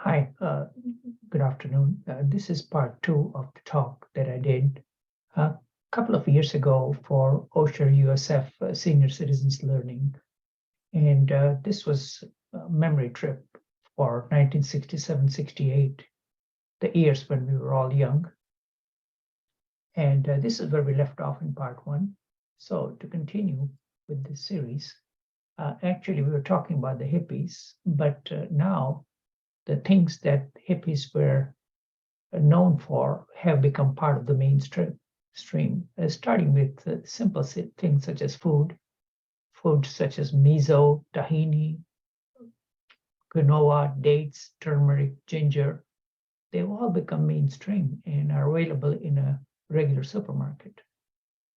Hi, good afternoon. This is part two of the talk that I did a couple of years ago for Osher USF Senior Citizens Learning. And this was a memory trip for 1967-68, the years when we were all young. And this is where we left off in part one. So to continue with this series, actually we were talking about the hippies, but now the things that hippies were known for have become part of the mainstream, starting with simple things such as food such as miso, tahini, quinoa, dates, turmeric, ginger. They've all become mainstream and are available in a regular supermarket.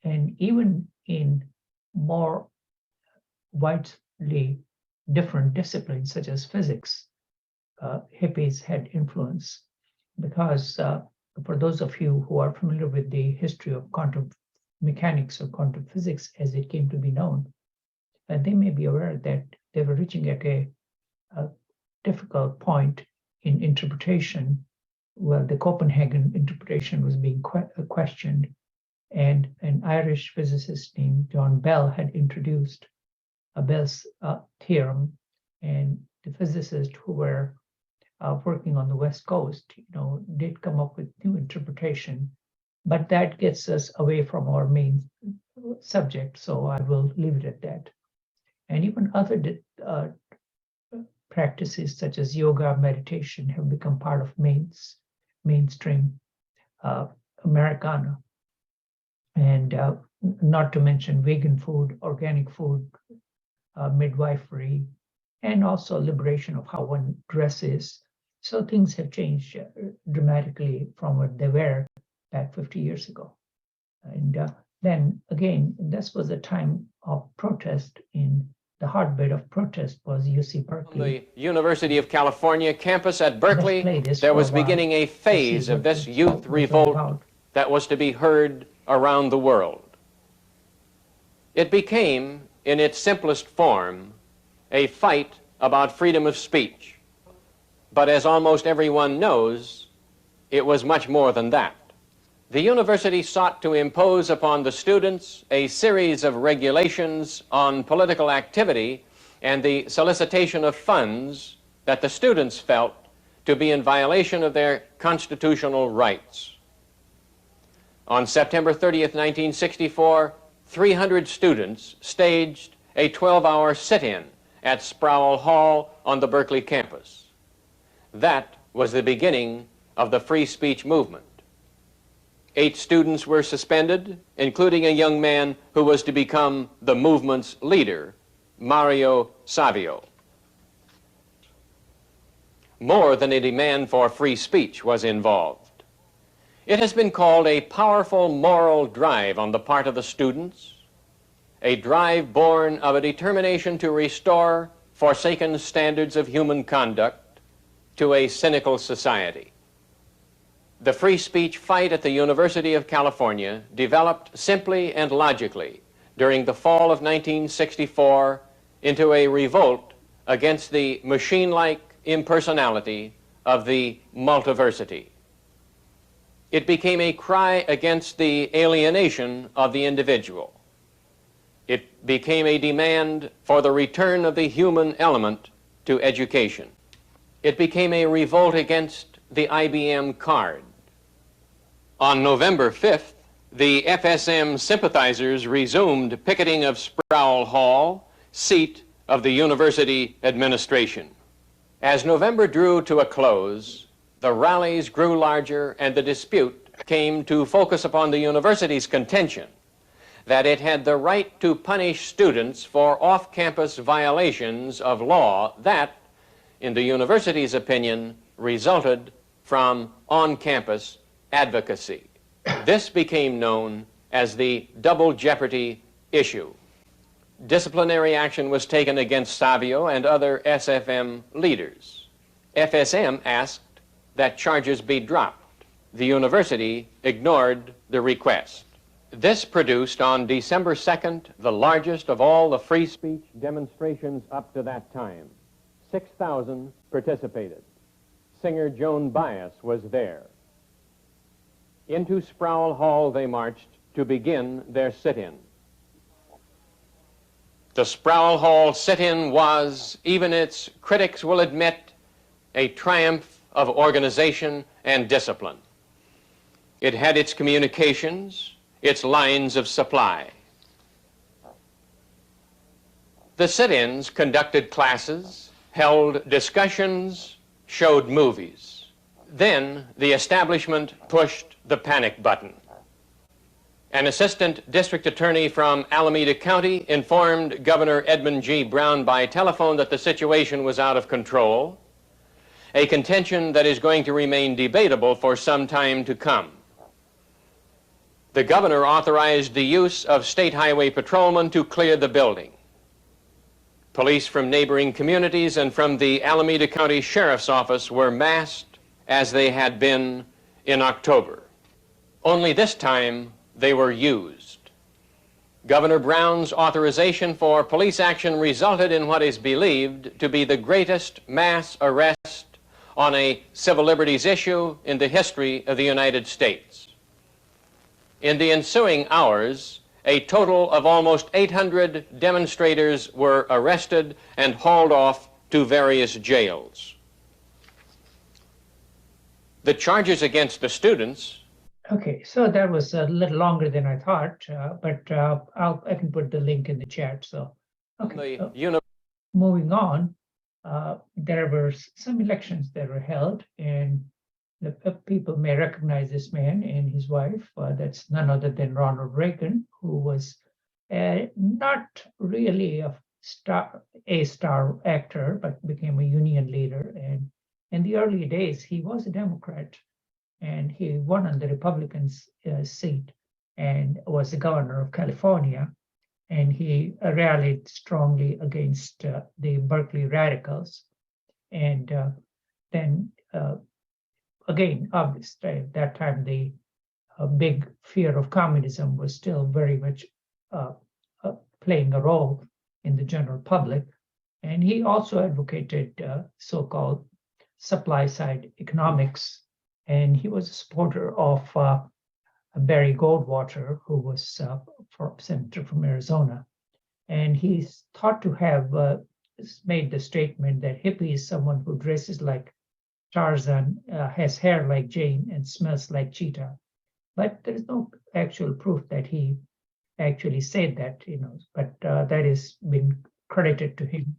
And even in more widely different disciplines such as physics, hippies had influence because for those of you who are familiar with the history of quantum mechanics or quantum physics as it came to be known, they may be aware that they were reaching at a difficult point in interpretation. Well, the Copenhagen interpretation was being questioned, and an Irish physicist named John Bell had introduced Bell's theorem, and the physicists who were working on the West Coast, did come up with new interpretation, but that gets us away from our main subject, so I will leave it at that. And even other practices such as yoga, meditation have become part of mainstream Americana. And not to mention vegan food, organic food, midwifery, and also liberation of how one dresses. So things have changed dramatically from what they were back 50 years ago. And then again, this was a time of protest. In the heartbeat of protest was UC Berkeley. The University of California campus at Berkeley, there was beginning a phase of this youth revolt that was to be heard around the world. It became, in its simplest form, a fight about freedom of speech. But as almost everyone knows, it was much more than that. The university sought to impose upon the students a series of regulations on political activity and the solicitation of funds that the students felt to be in violation of their constitutional rights. On September 30th, 1964, 300 students staged a 12-hour sit-in at Sproul Hall on the Berkeley campus. That was the beginning of the free speech movement. 8 students were suspended, including a young man who was to become the movement's leader, Mario Savio. More than a demand for free speech was involved. It has been called a powerful moral drive on the part of the students, a drive born of a determination to restore forsaken standards of human conduct to a cynical society. The free speech fight at the University of California developed simply and logically during the fall of 1964 into a revolt against the machine-like impersonality of the multiversity. It became a cry against the alienation of the individual. It became a demand for the return of the human element to education. It became a revolt against the IBM card. On November 5th, the FSM sympathizers resumed picketing of Sproul Hall, seat of the university administration. As November drew to a close, the rallies grew larger and the dispute came to focus upon the university's contention that it had the right to punish students for off-campus violations of law that, in the university's opinion, resulted from on-campus advocacy. This became known as the double jeopardy issue. Disciplinary action was taken against Savio and other SFM leaders. FSM asked that charges be dropped. The university ignored the request. This produced on December 2nd the largest of all the free speech demonstrations up to that time. 6,000 participated. singer Joan Baez was there. Into Sproul Hall they marched to begin their sit-in. The Sproul Hall sit-in was, even its critics will admit, a triumph of organization and discipline. It had its communications, its lines of supply. The sit-ins conducted classes, held discussions, showed movies. Then the establishment pushed the panic button. An assistant district attorney from Alameda County informed Governor Edmund G. Brown by telephone that the situation was out of control, a contention that is going to remain debatable for some time to come. The governor authorized the use of state highway patrolmen to clear the building. Police from neighboring communities and from the Alameda County Sheriff's Office were massed as they had been in October. Only this time they were used. Governor Brown's authorization for police action resulted in what is believed to be the greatest mass arrest on a civil liberties issue in the history of the United States. In the ensuing hours, a total of almost 800 demonstrators were arrested and hauled off to various jails. The charges against the students. Okay, so that was a little longer than I thought, but I can put the link in the chat. So, okay, moving on, there were some elections that were held, and the people may recognize this man and his wife. That's none other than Ronald Reagan, who was not really a star actor, but became a union leader. And in the early days, he was a Democrat, and he won on the Republican seat and was the governor of California. And he rallied strongly against the Berkeley radicals. And then again, obviously, at that time, the big fear of communism was still very much playing a role in the general public. And he also advocated so-called supply-side economics. And he was a supporter of Barry Goldwater, who was senator from Arizona. And he's thought to have made the statement that hippie is someone who dresses like Tarzan, has hair like Jane, and smells like Cheetah. But there is no actual proof that he actually said that, but that is been credited to him.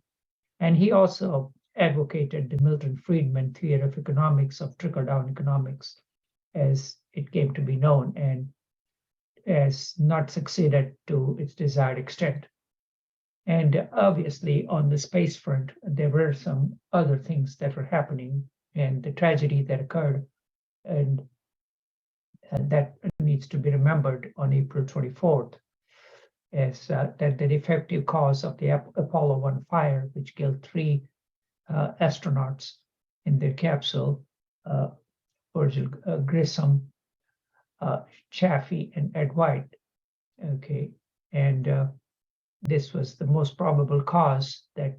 And he also advocated the Milton Friedman theory of economics, of trickle-down economics, as it came to be known, and has not succeeded to its desired extent. And obviously, on the space front, there were some other things that were happening, and the tragedy that occurred, and that needs to be remembered on April 24th, is that the defective cause of the Apollo 1 fire, which killed 3 astronauts in their capsule, Virgil Grissom, Chaffee, and Ed White. Okay, and this was the most probable cause, that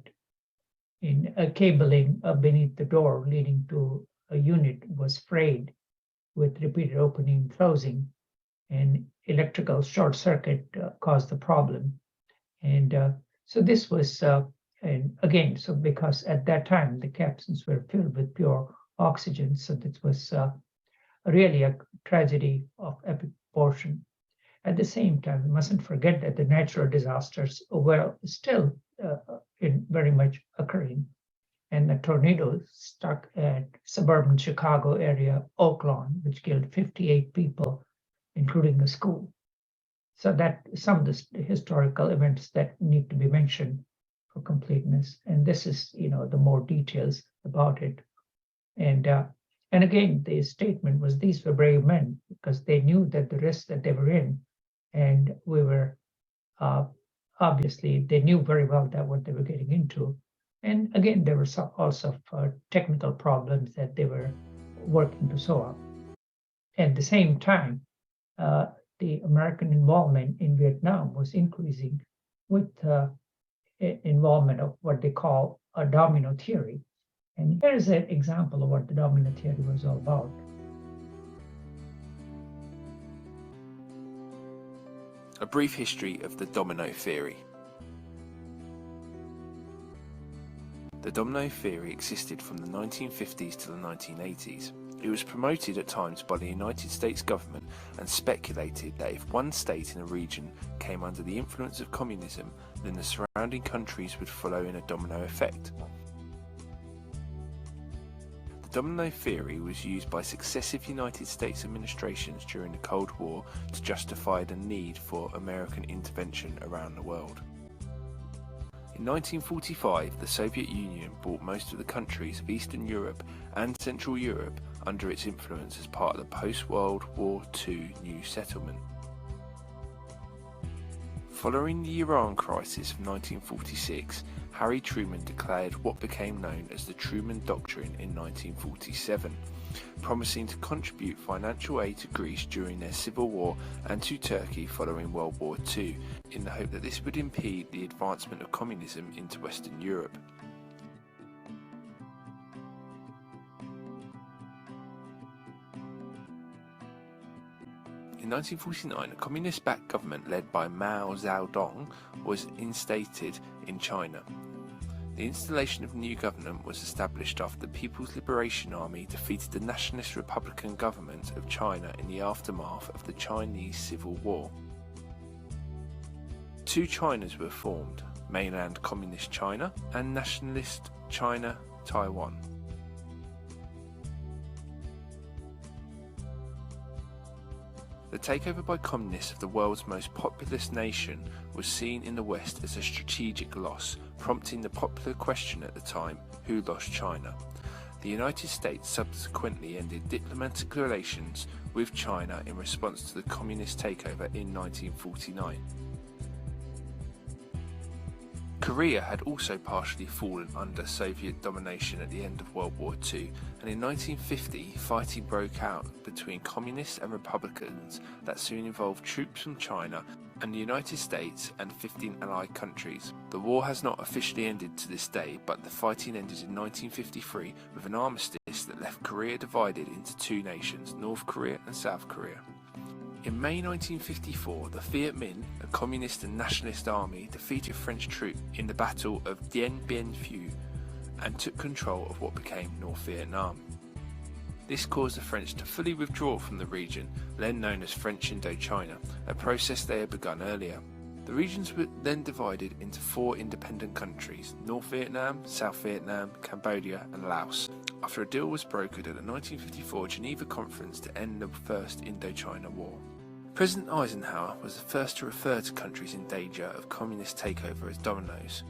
in a cabling beneath the door leading to a unit was frayed with repeated opening and closing, and electrical short circuit caused the problem. And so this was, and again, so because at that time the capsules were filled with pure oxygen, so this was really a tragedy of epic proportion. At the same time, we mustn't forget that the natural disasters were still very much occurring. And the tornado struck at suburban Chicago area, Oak Lawn, which killed 58 people, including a school. So that some of the historical events that need to be mentioned for completeness. And this is, the more details about it. And again, the statement was, these were brave men, because they knew that the risk that they were in, and we were obviously, they knew very well that what they were getting into. And again, there were also technical problems that they were working to solve. At the same time, the American involvement in Vietnam was increasing with involvement of what they call a domino theory. And here is an example of what the domino theory was all about. A brief history of the domino theory. The domino theory existed from the 1950s to the 1980s. It was promoted at times by the United States government and speculated that if one state in a region came under the influence of communism, then the surrounding countries would follow in a domino effect. The domino theory was used by successive United States administrations during the Cold War to justify the need for American intervention around the world. In 1945, the Soviet Union brought most of the countries of Eastern Europe and Central Europe under its influence as part of the post-World War II New Settlement. Following the Iran crisis of 1946, Harry Truman declared what became known as the Truman Doctrine in 1947, promising to contribute financial aid to Greece during their civil war and to Turkey following World War II, in the hope that this would impede the advancement of communism into Western Europe. In 1949, a communist-backed government led by Mao Zedong was instated in China. The installation of a new government was established after the People's Liberation Army defeated the Nationalist Republican government of China in the aftermath of the Chinese Civil War. Two Chinas were formed, mainland Communist China and Nationalist China, Taiwan. The takeover by communists of the world's most populous nation was seen in the West as a strategic loss, prompting the popular question at the time, who lost China? The United States subsequently ended diplomatic relations with China in response to the communist takeover in 1949. Korea had also partially fallen under Soviet domination at the end of World War II, and in 1950 fighting broke out between communists and republicans that soon involved troops from China and the United States and 15 allied countries. The war has not officially ended to this day, but the fighting ended in 1953 with an armistice that left Korea divided into two nations, North Korea and South Korea. In May 1954, the Viet Minh, a communist and nationalist army, defeated French troops in the Battle of Dien Bien Phu and took control of what became North Vietnam. This caused the French to fully withdraw from the region, then known as French Indochina, a process they had begun earlier. The regions were then divided into four independent countries, North Vietnam, South Vietnam, Cambodia and Laos, after a deal was brokered at the 1954 Geneva Conference to end the First Indochina War. President Eisenhower was the first to refer to countries in danger of communist takeover as dominoes,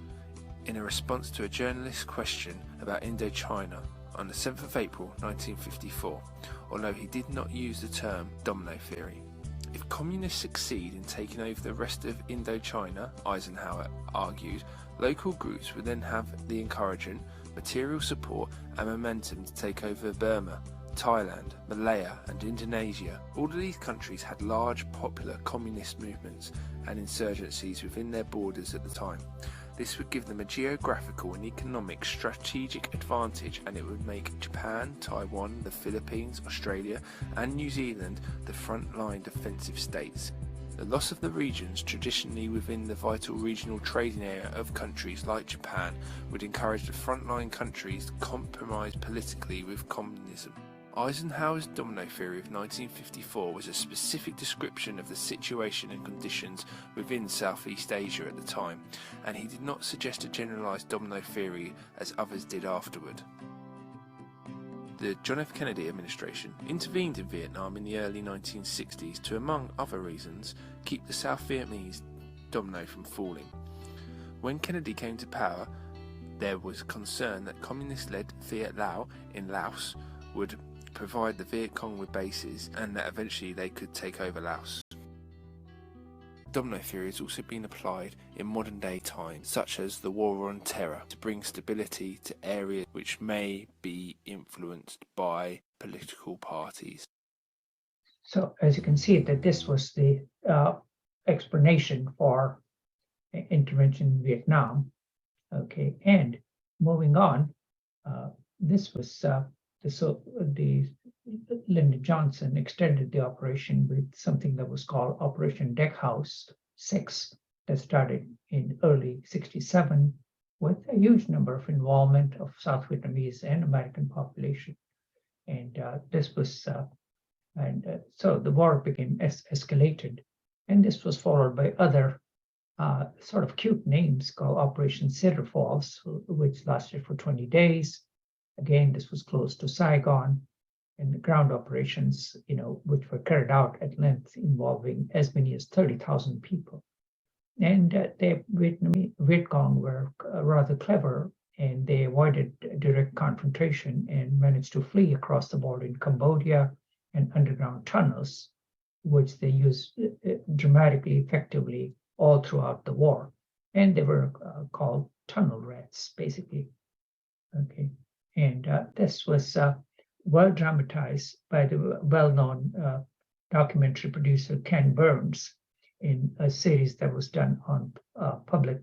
in a response to a journalist's question about Indochina on the 7th of April 1954, although he did not use the term domino theory. If communists succeed in taking over the rest of Indochina, Eisenhower argued, local groups would then have the encouragement, material support and momentum to take over Burma, Thailand, Malaya and Indonesia. All of these countries had large popular communist movements and insurgencies within their borders at the time. This would give them a geographical and economic strategic advantage, and it would make Japan, Taiwan, the Philippines, Australia and New Zealand the frontline defensive states. The loss of the regions traditionally within the vital regional trading area of countries like Japan would encourage the frontline countries to compromise politically with communism. Eisenhower's domino theory of 1954 was a specific description of the situation and conditions within Southeast Asia at the time, and he did not suggest a generalized domino theory as others did afterward. The John F. Kennedy administration intervened in Vietnam in the early 1960s to, among other reasons, keep the South Vietnamese domino from falling. When Kennedy came to power, there was concern that communist-led Viet Lao in Laos would provide the Viet Cong with bases and that eventually they could take over Laos. Domino theory has also been applied in modern day times, such as the War on Terror, to bring stability to areas which may be influenced by political parties. So as you can see, that this was the explanation for intervention in Vietnam. Okay, and moving on, this was the Lyndon Johnson extended the operation with something that was called Operation Deckhouse 6 that started in early 67 with a huge number of involvement of South Vietnamese and American population. And this was, so the war became escalated. And this was followed by other sort of cute names called Operation Cedar Falls, which lasted for 20 days. Again, this was close to Saigon, and the ground operations, which were carried out at length, involving as many as 30,000 people. And the Viet Cong were rather clever, and they avoided direct confrontation and managed to flee across the border in Cambodia and underground tunnels, which they used dramatically effectively all throughout the war. And they were called tunnel rats, basically. Okay. And this was well dramatized by the well-known documentary producer Ken Burns in a series that was done on public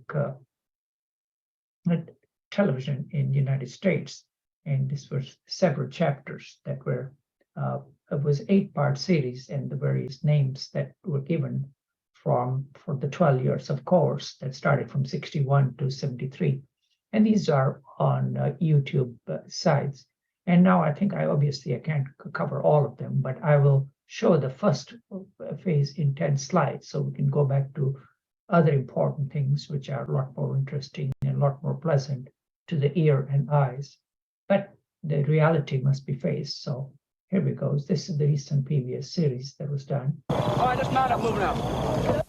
television in the United States. And this was several chapters that were, it was 8-part series, and the various names that were given for the 12 years of course that started from 61 to 73. And these are on YouTube sites. And now I think I can't cover all of them, but I will show the first phase in 10 slides so we can go back to other important things which are a lot more interesting and a lot more pleasant to the ear and eyes. But the reality must be faced. So here we go. This is the recent previous series that was done. All right, let's mount up, moving out.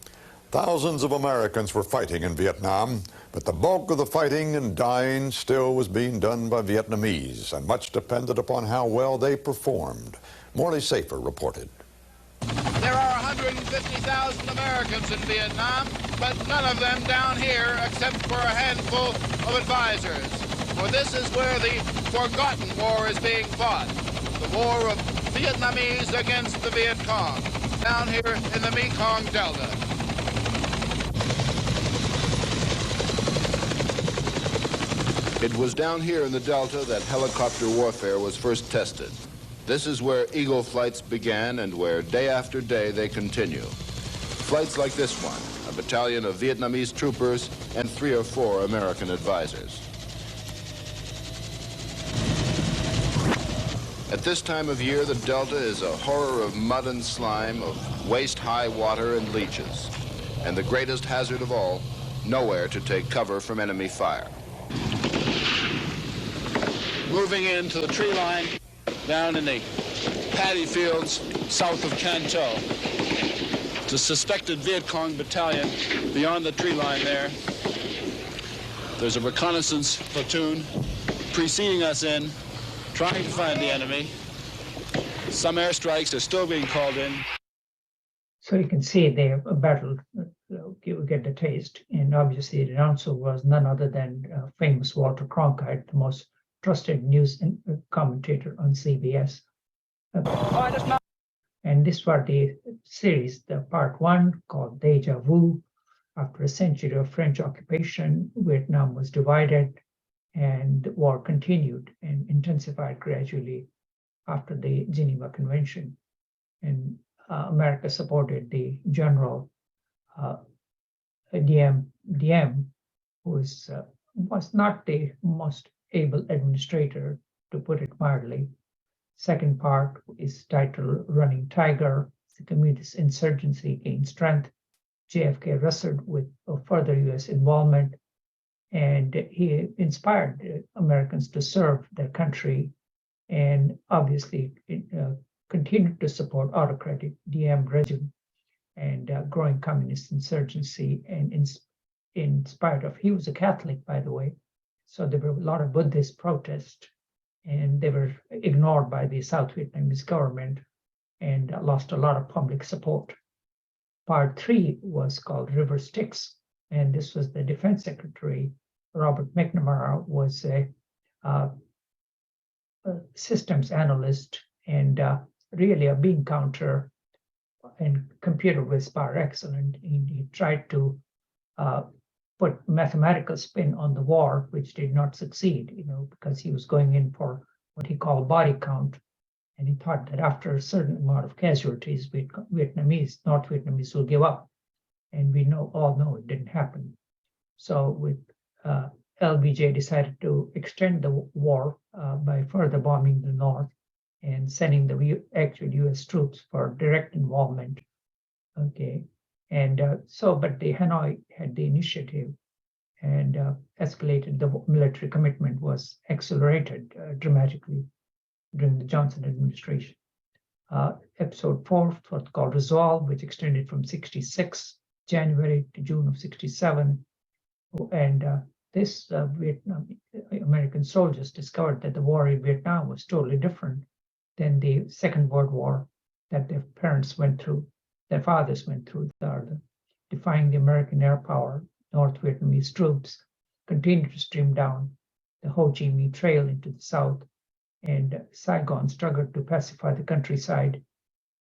Thousands of Americans were fighting in Vietnam, but the bulk of the fighting and dying still was being done by Vietnamese, and much depended upon how well they performed. Morley Safer reported. There are 150,000 Americans in Vietnam, but none of them down here except for a handful of advisors. For this is where the forgotten war is being fought. The war of Vietnamese against the Viet Cong, down here in the Mekong Delta. It was down here in the Delta that helicopter warfare was first tested. This is where Eagle flights began and where day after day they continue. Flights like this one, a battalion of Vietnamese troopers and 3 or 4 American advisors. At this time of year, the Delta is a horror of mud and slime, of waist-high water and leeches. And the greatest hazard of all, nowhere to take cover from enemy fire. Moving into the tree line down in the paddy fields south of Can Tho. It's a suspected Viet Cong battalion beyond the tree line there. There's a reconnaissance platoon preceding us in, trying to find the enemy. Some airstrikes are still being called in. So you can see they battled, get the taste. And obviously the announcer was none other than famous Walter Cronkite, the most trusted news commentator on CBS. And this was the series, the part 1 called Deja Vu. After a century of French occupation, Vietnam was divided and the war continued and intensified gradually after the Geneva Convention. And America supported the general Diem, who was not the most able administrator, to put it mildly. Second part is titled Running Tiger. The communist insurgency gained strength. JFK wrestled with further US involvement, and he inspired Americans to serve their country, and obviously continued to support autocratic Diem regime and growing communist insurgency. And in spite of, he was a Catholic, by the way, so there were a lot of Buddhist protests, and they were ignored by the South Vietnamese government and lost a lot of public support. Part 3 was called River Styx, and this was the Defense Secretary, Robert McNamara, was a systems analyst and really a bean counter and computer whiz par excellence. He tried to put mathematical spin on the war, which did not succeed, because he was going in for what he called body count. And he thought that after a certain amount of casualties, North Vietnamese will give up. And we all know it didn't happen. So with LBJ decided to extend the war by further bombing the North and sending the actual U.S. troops for direct involvement. Okay, and but the Hanoi had the initiative and escalated. The military commitment was accelerated dramatically during the Johnson administration. Episode 4, what's called Resolve, which extended from 66 January to June of 67. And this American soldiers discovered that the war in Vietnam was totally different than the Second World War that their parents went through, their fathers went through. Defying the American air power, North Vietnamese troops continued to stream down the Ho Chi Minh Trail into the south, and Saigon struggled to pacify the countryside,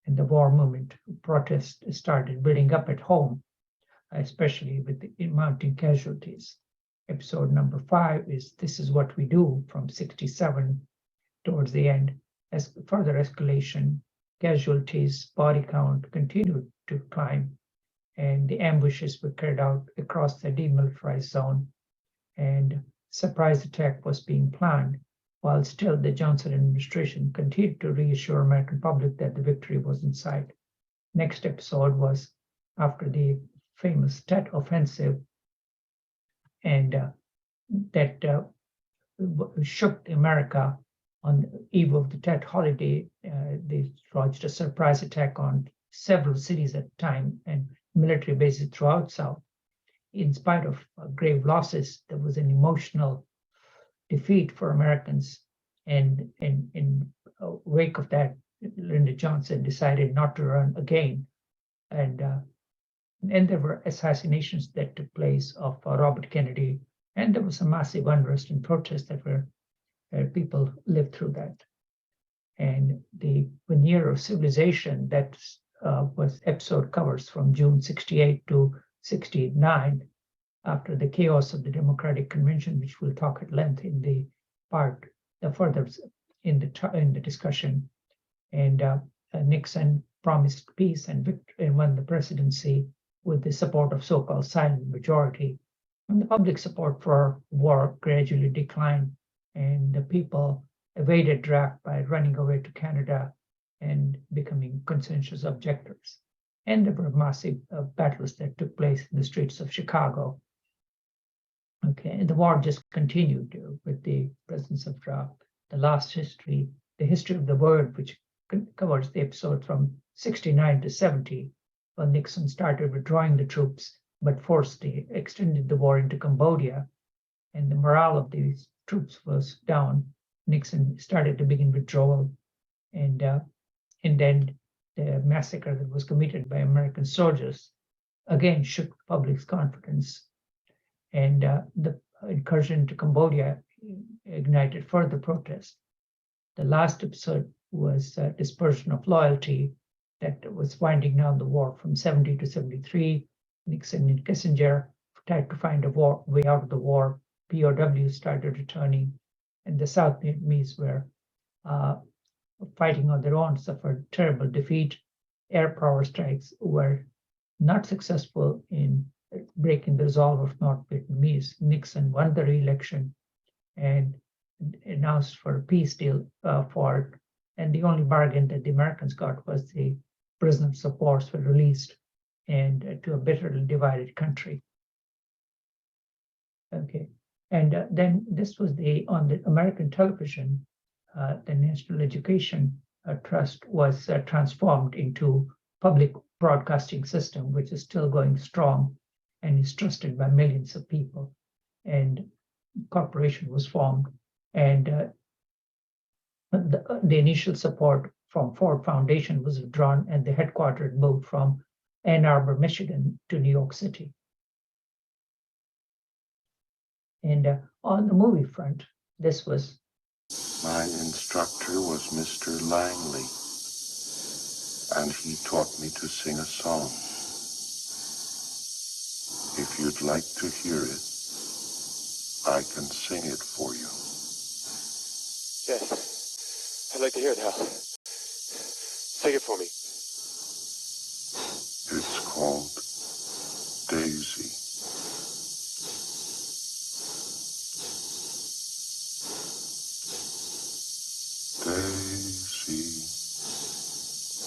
and the war movement protests started building up at home, especially with the mounting casualties. Episode number 5 is This Is What We Do from 67 towards the end. As further escalation, casualties, body count continued to climb, and the ambushes were carried out across the demilitarized zone, and surprise attack was being planned, while still the Johnson administration continued to reassure American public that the victory was in sight. Next episode was after the famous Tet Offensive, and that shook America. On the eve of the Tet holiday, they launched a surprise attack on several cities at the time and military bases throughout South. In spite of grave losses, there was an emotional defeat for Americans. And in wake of that, Lyndon Johnson decided not to run again. And there were assassinations that took place of Robert Kennedy, and there was a massive unrest and protest that were people lived through that. And the veneer of civilization that was episode covers from June 68 to 69, after the chaos of the Democratic Convention, which we'll talk at length in the further in the discussion. And Nixon promised peace and won the presidency with the support of so-called silent majority. And the public support for war gradually declined, and the people evaded draft by running away to Canada and becoming conscientious objectors. And there were massive battles that took place in the streets of Chicago. Okay, and the war just continued with the presence of the last history, the history of the word, which covers the episode from 69 to 70, when Nixon started withdrawing the troops, but extended the war into Cambodia, and the morale of these troops was down. Nixon started to begin withdrawal, and then the massacre that was committed by American soldiers again shook public's confidence, and the incursion to Cambodia ignited further protest. The last episode was dispersion of loyalty that was winding down the war from 70 to 73. Nixon and Kissinger tried to find a way out of the war. POWs started returning, and the South Vietnamese were fighting on their own, suffered terrible defeat. Air power strikes were not successful in breaking the resolve of North Vietnamese. Nixon won the re-election and announced for a peace deal for it. And the only bargain that the Americans got was the prisoners of war were released, and to a bitterly divided country. Okay, and then this was on the American television, the National Education Trust was transformed into public broadcasting system, which is still going strong and is trusted by millions of people. And corporation was formed, and the initial support from Ford Foundation was withdrawn, and the headquarters moved from Ann Arbor, Michigan to New York City. And on the movie front, this was... My instructor was Mr. Langley, and he taught me to sing a song. If you'd like to hear it, I can sing it for you. Yes, I'd like to hear it, Hal. Sing it for me. It's called Daisy. Daisy,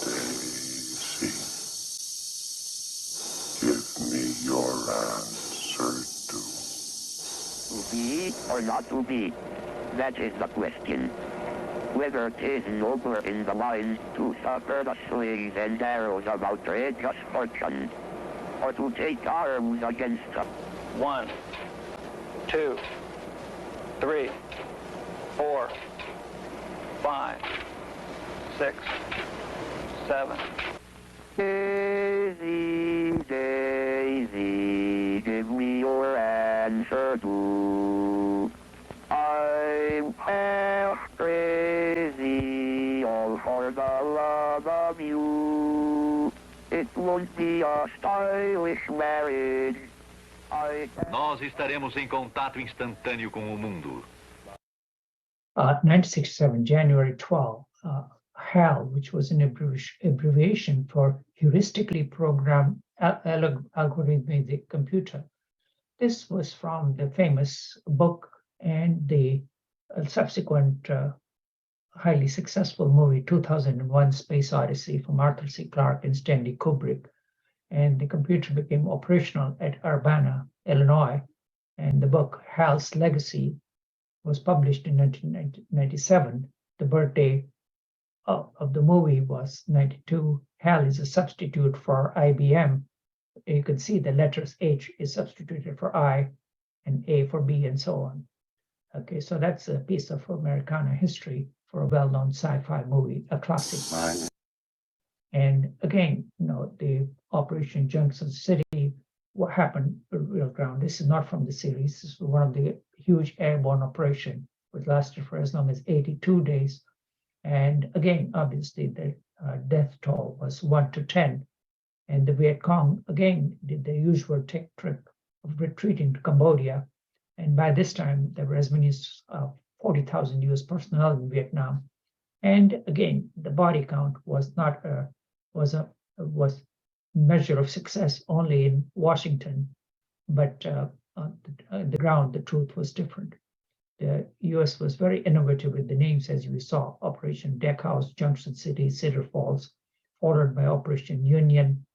Daisy, give me your answer too. To be or not to be? That is the question. Whether it is nobler in the mind to suffer the slings and arrows of outrageous fortune, or to take arms against them. 1, 2, 3, 4, 5, 6, 7. Daisy, Daisy, give me your answer too. I'm half crazy, all for the love of you. It won't be a stylish marriage. Nós estaremos em contato instantâneo com o mundo. 1967, January 12, HAL, which was an abbreviation for heuristically programmed algorithmic computer. This was from the famous book and the subsequent highly successful movie 2001 Space Odyssey from Arthur C. Clarke and Stanley Kubrick. And the computer became operational at Urbana, Illinois. And the book HAL's Legacy was published in 1997. The birthday of the movie was 92. HAL is a substitute for IBM. You can see the letters H is substituted for I and A for B and so on. Okay, so that's a piece of Americana history for a well-known sci-fi movie, a classic. And again, the Operation Junction City, what happened on real ground. This is not from the series. This was one of the huge airborne operation, which lasted for as long as 82 days. And again, obviously, the death toll was 1 to 10. And the Viet Cong, again, did the usual trick of retreating to Cambodia. And by this time, there were as many as 40,000 US personnel in Vietnam. And again, the body count was not was measure of success only in Washington, but on the ground, the truth was different. The US was very innovative with the names, as we saw: Operation Deckhouse, Junction City, Cedar Falls, followed by Operation Union,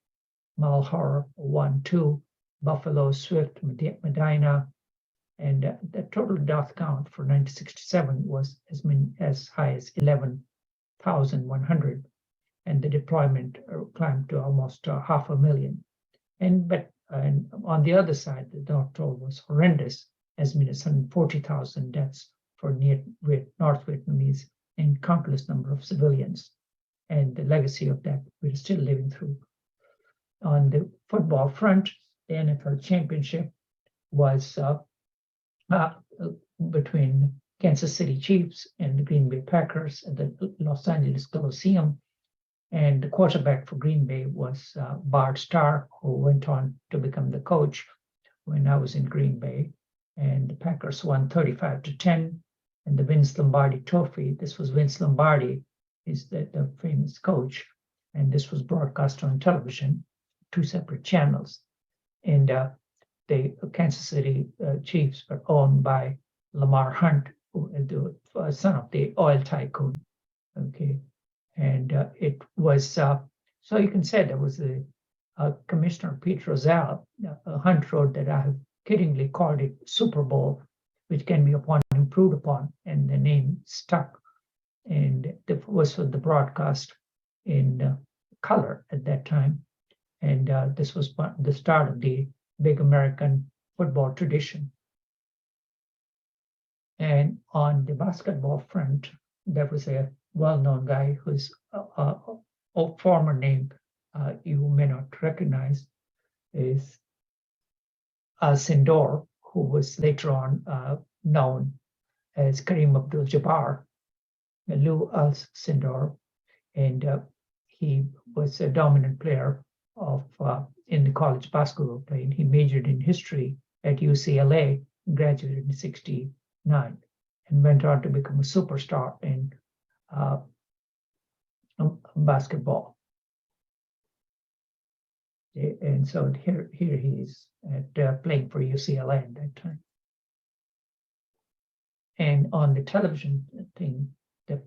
Malheur 1-2, Buffalo, Swift, Medina, and the total death count for 1967 was as high as 11,100, and the deployment climbed to almost 500,000. And on the other side, the death toll was horrendous, as many as 140,000 deaths for North Vietnamese and countless number of civilians. And the legacy of that we're still living through. On the football front, the NFL championship was between Kansas City Chiefs and the Green Bay Packers at the Los Angeles Coliseum. And the quarterback for Green Bay was Bart Starr, who went on to become the coach when I was in Green Bay. And the Packers won 35-10. And the Vince Lombardi Trophy, this was Vince Lombardi, is the famous coach. And this was broadcast on television, 2 separate channels. And the Kansas City Chiefs were owned by Lamar Hunt, who is the son of the oil tycoon. Okay, and it was so you can say there was a Commissioner Pete Rozelle. Hunt wrote that I have kiddingly called it Super Bowl, which can be improved upon, and the name stuck. And it was for the broadcast in color at that time, and this was the start of the big American football tradition. And on the basketball front, there was a well-known guy whose former name you may not recognize is Al-Sindor, who was later on known as Kareem Abdul-Jabbar, Lou Al-Sindor, and he was a dominant player in the college basketball playing. He majored in history at UCLA, graduated in '69, and went on to become a superstar in basketball. And so here he is at playing for UCLA at that time. And on the television thing, there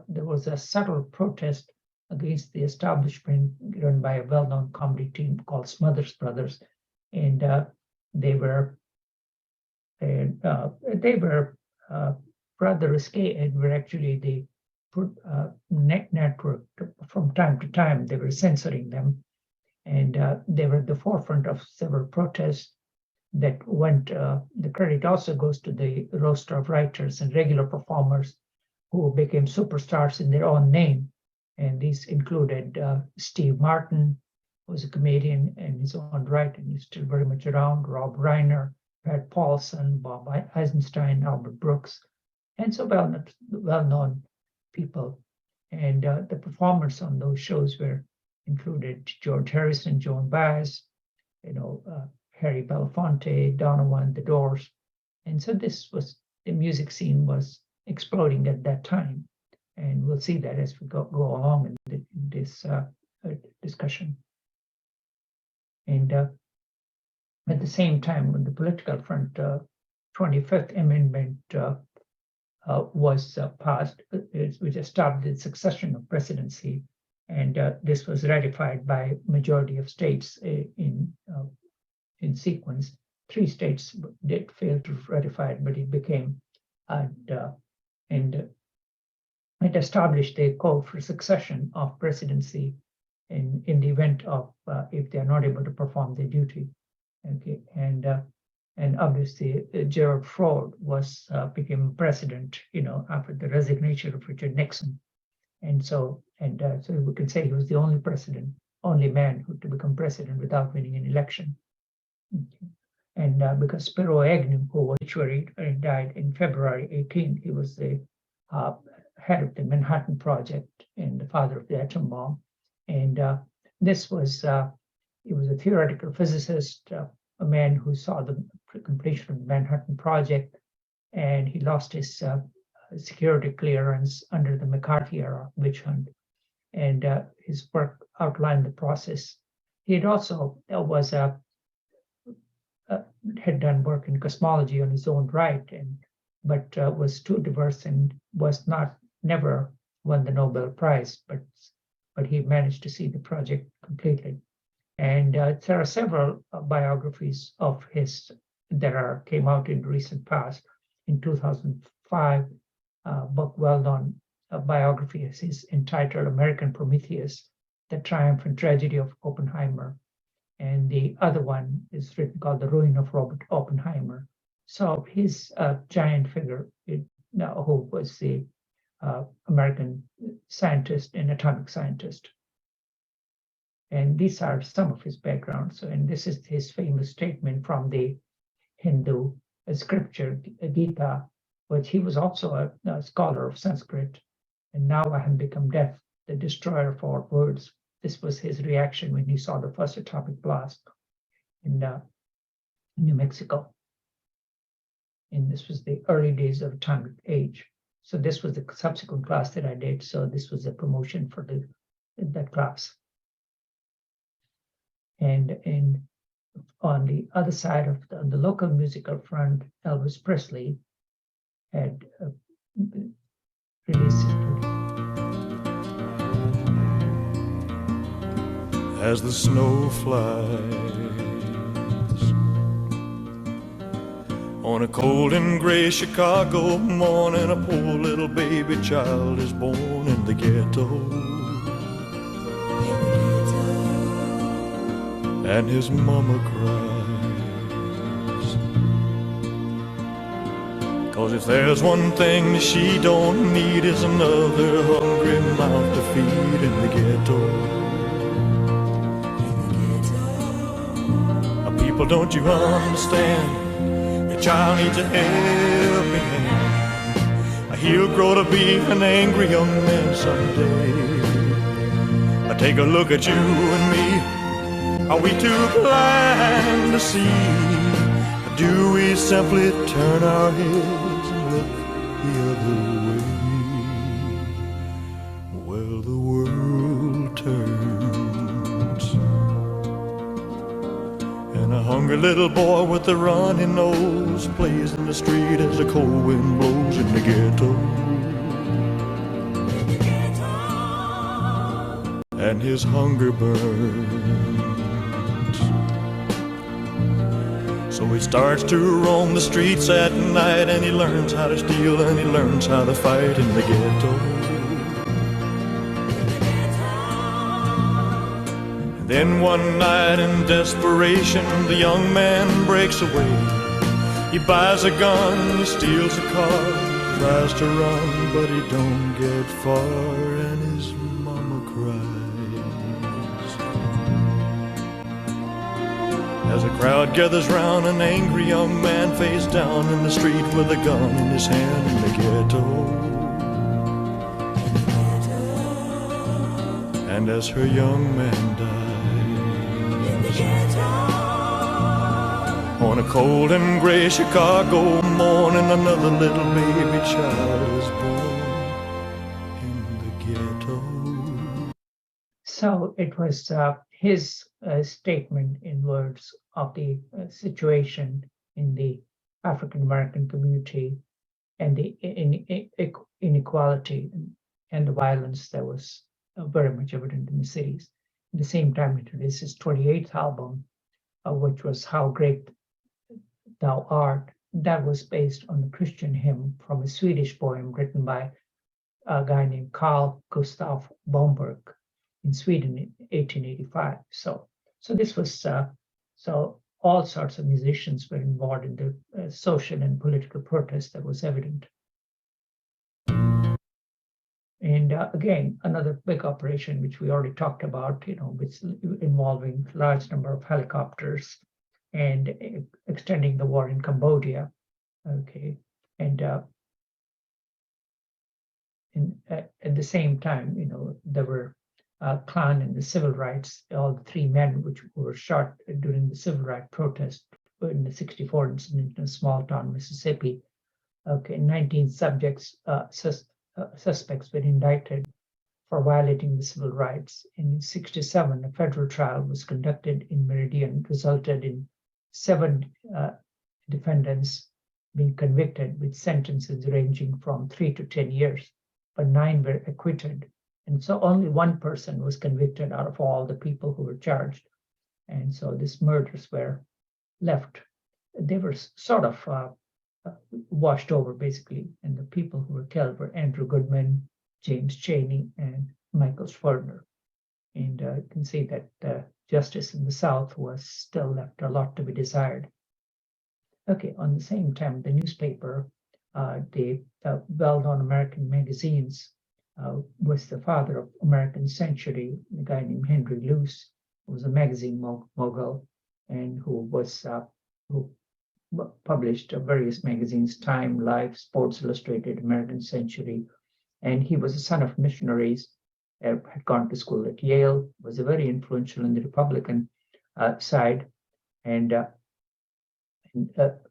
was a subtle protest against the establishment run by a well-known comedy team called Smothers Brothers, and they were rather risque and were actually the network. From time to time they were censoring them, and they were at the forefront of several protests that went. The credit also goes to the roster of writers and regular performers who became superstars in their own name. And these included Steve Martin, who was a comedian in his own right, and he's still very much around, Rob Reiner, Pat Paulson, Bob Eisenstein, Albert Brooks, and so well-known people. And the performers on those shows included George Harrison, Joan Baez, Harry Belafonte, Donovan, The Doors. And so the music scene was exploding at that time. And we'll see that as we go along in this discussion. And at the same time, when the political front, 25th Amendment was passed, which established the succession of presidency, and this was ratified by majority of states in sequence. 3 states did fail to ratify it, but it became it established a code for succession of presidency in the event of if they are not able to perform their duty. Okay, and obviously Gerald Ford became president, after the resignation of Richard Nixon, and so we can say he was the only man to become president without winning an election. Okay. And because Spiro Agnew, who was obituary and died in February 18, he was the head of the Manhattan Project and the father of the atom bomb. And he was a theoretical physicist, a man who saw the completion of the Manhattan Project, and he lost his security clearance under the McCarthy era witch hunt. And his work outlined the process. He had also had done work in cosmology on his own right, but was too diverse and never won the Nobel Prize, but he managed to see the project completed. And there are several biographies of his that came out in recent past. In 2005, book well-known biography is entitled American Prometheus, The Triumph and Tragedy of Oppenheimer. And the other one is written called The Ruin of Robert Oppenheimer. So he's a giant figure who was the American scientist and atomic scientist. And these are some of his backgrounds. And this is his famous statement from the Hindu scripture, Gita, which he was also a scholar of Sanskrit. And now I have become death, the destroyer of all words. This was his reaction when he saw the first atomic blast in New Mexico. And this was the early days of atomic age. So this was the subsequent class that I did. So this was a promotion for that class. And on the other side of the local musical front, Elvis Presley had released it. As the snow flies on a cold and gray Chicago morning, a poor little baby child is born in the ghetto. And his mama cries, 'cause if there's one thing that she don't need is another hungry mouth to feed in the ghetto. People, don't you understand? Your child needs a helping hand. He'll grow to be an angry young man someday. Take a look at you and me. Are we too blind to see? Or do we simply turn our heads and look the other way? Well, the world turns, and a hungry little boy with a runny nose plays in the street as the cold wind blows in the ghetto. And his hunger burns. So he starts to roam the streets at night, and he learns how to steal, and he learns how to fight in the ghetto. And then one night in desperation, the young man breaks away. He buys a gun, he steals a car, tries to run, but he don't get far, and his mama cries. As a crowd gathers round, an angry young man face down in the street with a gun in his hand in the ghetto. And as her young man dies, on a cold and gray Chicago morning, another little baby child is born in the ghetto. So it was his statement in words of the situation in the African American community and the inequality and the violence that was very much evident in the cities. At the same time, it is his 28th album, which was How Great Thou Art. That was based on a Christian hymn from a Swedish poem written by a guy named Carl Gustav Bomberg in Sweden in 1885. So this was so all sorts of musicians were involved in the social and political protest that was evident. And again, another big operation which we already talked about, which involving large number of helicopters and extending the war in Cambodia. Okay, and at the same time, there were Klan and the civil rights, all the three men which were shot during the civil rights protest in the 1964 incident in a small town, Mississippi. Okay, 19 suspects were indicted for violating the civil rights. In 1967, a federal trial was conducted in Meridian, resulted in 7 defendants being convicted with sentences ranging from 3 to 10 years, but 9 were acquitted. And so only 1 person was convicted out of all the people who were charged. And so these murders were left. They were sort of washed over, basically. And the people who were killed were Andrew Goodman, James Chaney, and Michael Schwerner. And you can see that justice in the South was still left a lot to be desired. Okay, on the same time, the newspaper, the well-known American magazines, was the father of American Century, a guy named Henry Luce, who was a magazine mogul and who published various magazines, Time, Life, Sports Illustrated, American Century. And he was a son of missionaries, had gone to school at Yale, was very influential in the Republican side, and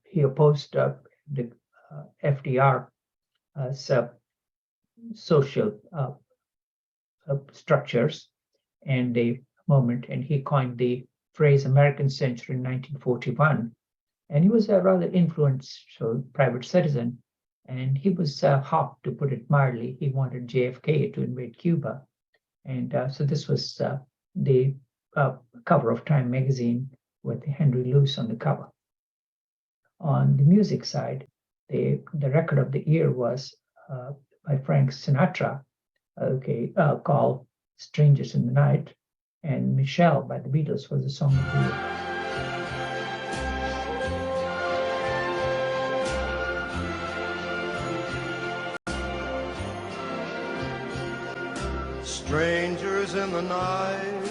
he opposed the FDR social structures and the movement, and he coined the phrase American Century in 1941. And he was a rather influential private citizen, and he was hot, to put it mildly. He wanted JFK to invade Cuba. And so this was the cover of Time magazine with Henry Luce on the cover. On the music side, the record of the year was by Frank Sinatra, called Strangers in the Night, and Michelle by the Beatles was the song of the year. Strangers in the night,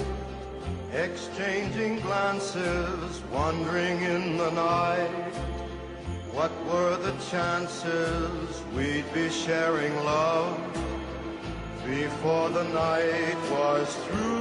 exchanging glances, wandering in the night. What were the chances we'd be sharing love before the night was through?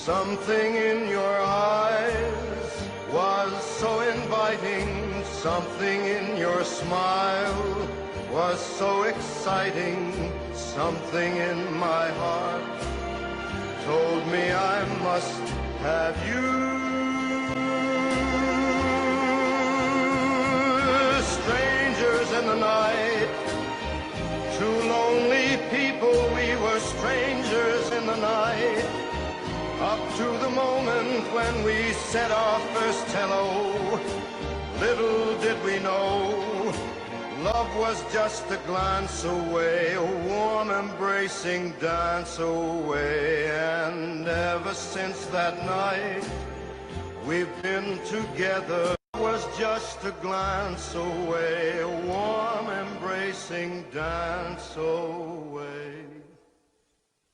Something in your eyes was so inviting. Something in your smile was so exciting. Something in my heart told me I must have you. Strangers in the night, two lonely people, we were strangers in the night. Up to the moment when we said our first hello, little did we know, love was just a glance away, a warm embracing dance away. And ever since that night, we've been together. Was just a glance away, a warm embracing dance away.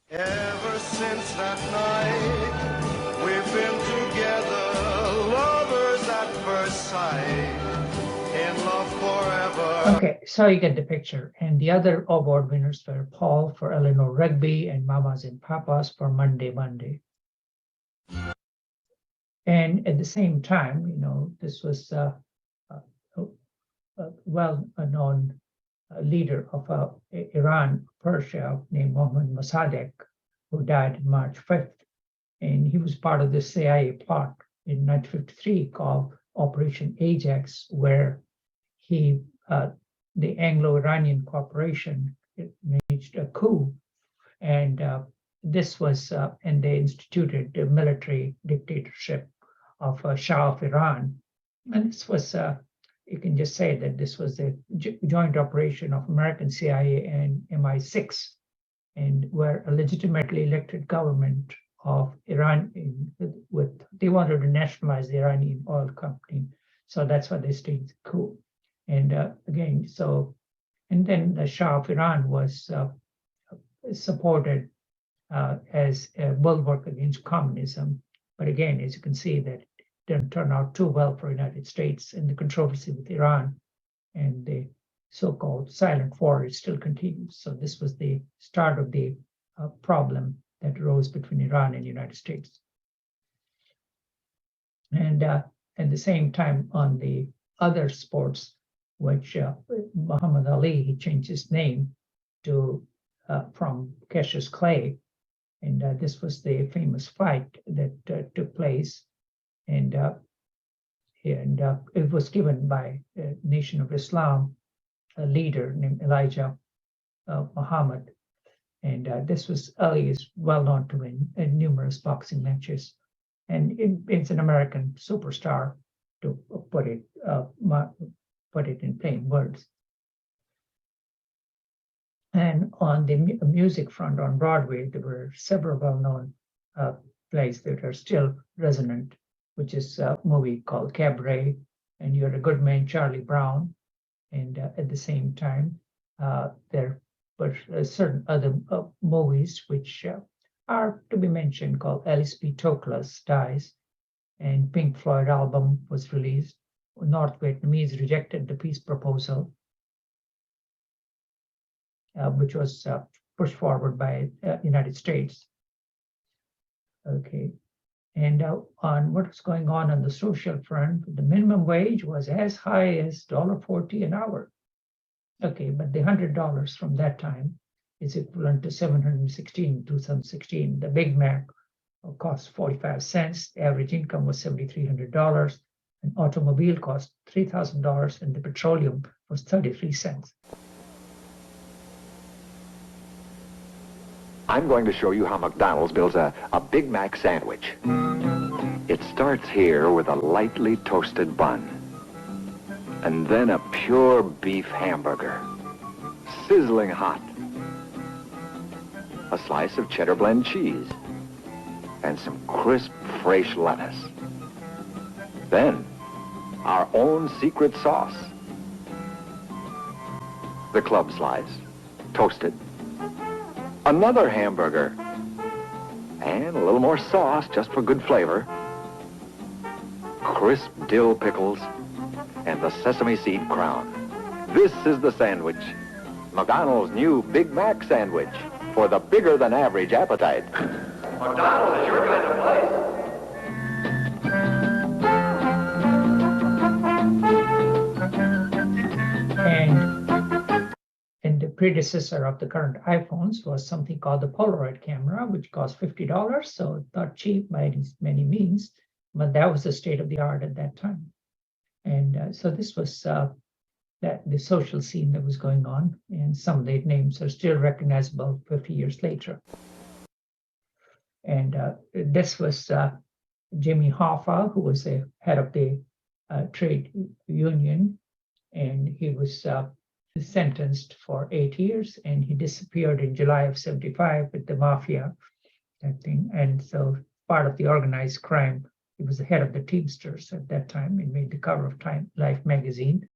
Ever since that night, we've been together, lovers at first sight, in love forever. Okay, so you get the picture. And the other award winners were Paul for Eleanor Rugby and Mamas and Papas for Monday, Monday. And at the same time, you know, this was a well-known leader of Iran, Persia, named Mohammad Mossadegh, who died on March 5th. And he was part of the CIA plot in 1953 called Operation Ajax, where he, the Anglo-Iranian cooperation, managed a coup. And this was, and they instituted the military dictatorship of Shah of Iran. And this was, you can just say that this was a joint operation of American CIA and MI6, and where a legitimately elected government of Iran, they wanted to nationalize the Iranian oil company. So that's why they staged the coup. And again, so, and then the Shah of Iran was supported as a bulwark against communism. But again, as you can see, that didn't turn out too well for the United States, and the controversy with Iran and the so-called silent war still continues. So this was the start of the problem that arose between Iran and the United States. And at the same time, on the other sports, which Muhammad Ali, he changed his name to from Cassius Clay, and this was the famous fight that took place, and it was given by a Nation of Islam, a leader named Elijah Muhammad, and this was Ali is well known to win in numerous boxing matches, and it's an American superstar, to put it in plain words. And on the music front on Broadway, there were several well-known plays that are still resonant, which is a movie called Cabaret, and You're a Good Man, Charlie Brown. And at the same time, there were certain other movies which are to be mentioned, called Alice B. Toklas Dies, and Pink Floyd album was released. North Vietnamese rejected the peace proposal, which was pushed forward by United States. Okay, and on what was going on the social front, the minimum wage was as high as $1.40 an hour. Okay, but the $100 from that time is equivalent to $716 in 2016. The Big Mac cost 45 cents. The average income was $7,300. An automobile cost $3,000, and the petroleum was 33 cents. I'm going to show you how McDonald's builds a Big Mac sandwich. It starts here with a lightly toasted bun, and then a pure beef hamburger, sizzling hot, a slice of cheddar blend cheese, and some crisp, fresh lettuce. Then, our own secret sauce. The club slice, toasted. Another hamburger, and a little more sauce just for good flavor. Crisp dill pickles, and the sesame seed crown. This is the sandwich. McDonald's new Big Mac sandwich for the bigger than average appetite. McDonald's is your kind of place. And the predecessor of the current iPhones was something called the Polaroid camera, which cost $50, so not cheap by many means, but that was the state of the art at that time. And so this was the social scene that was going on, and some of the names are still recognizable 50 years later. And this was Jimmy Hoffa, who was the head of the trade union, and he was sentenced for 8 years, and he disappeared in July of '75 with the mafia, that thing. And so part of the organized crime, he was the head of the Teamsters at that time. He made the cover of Life magazine.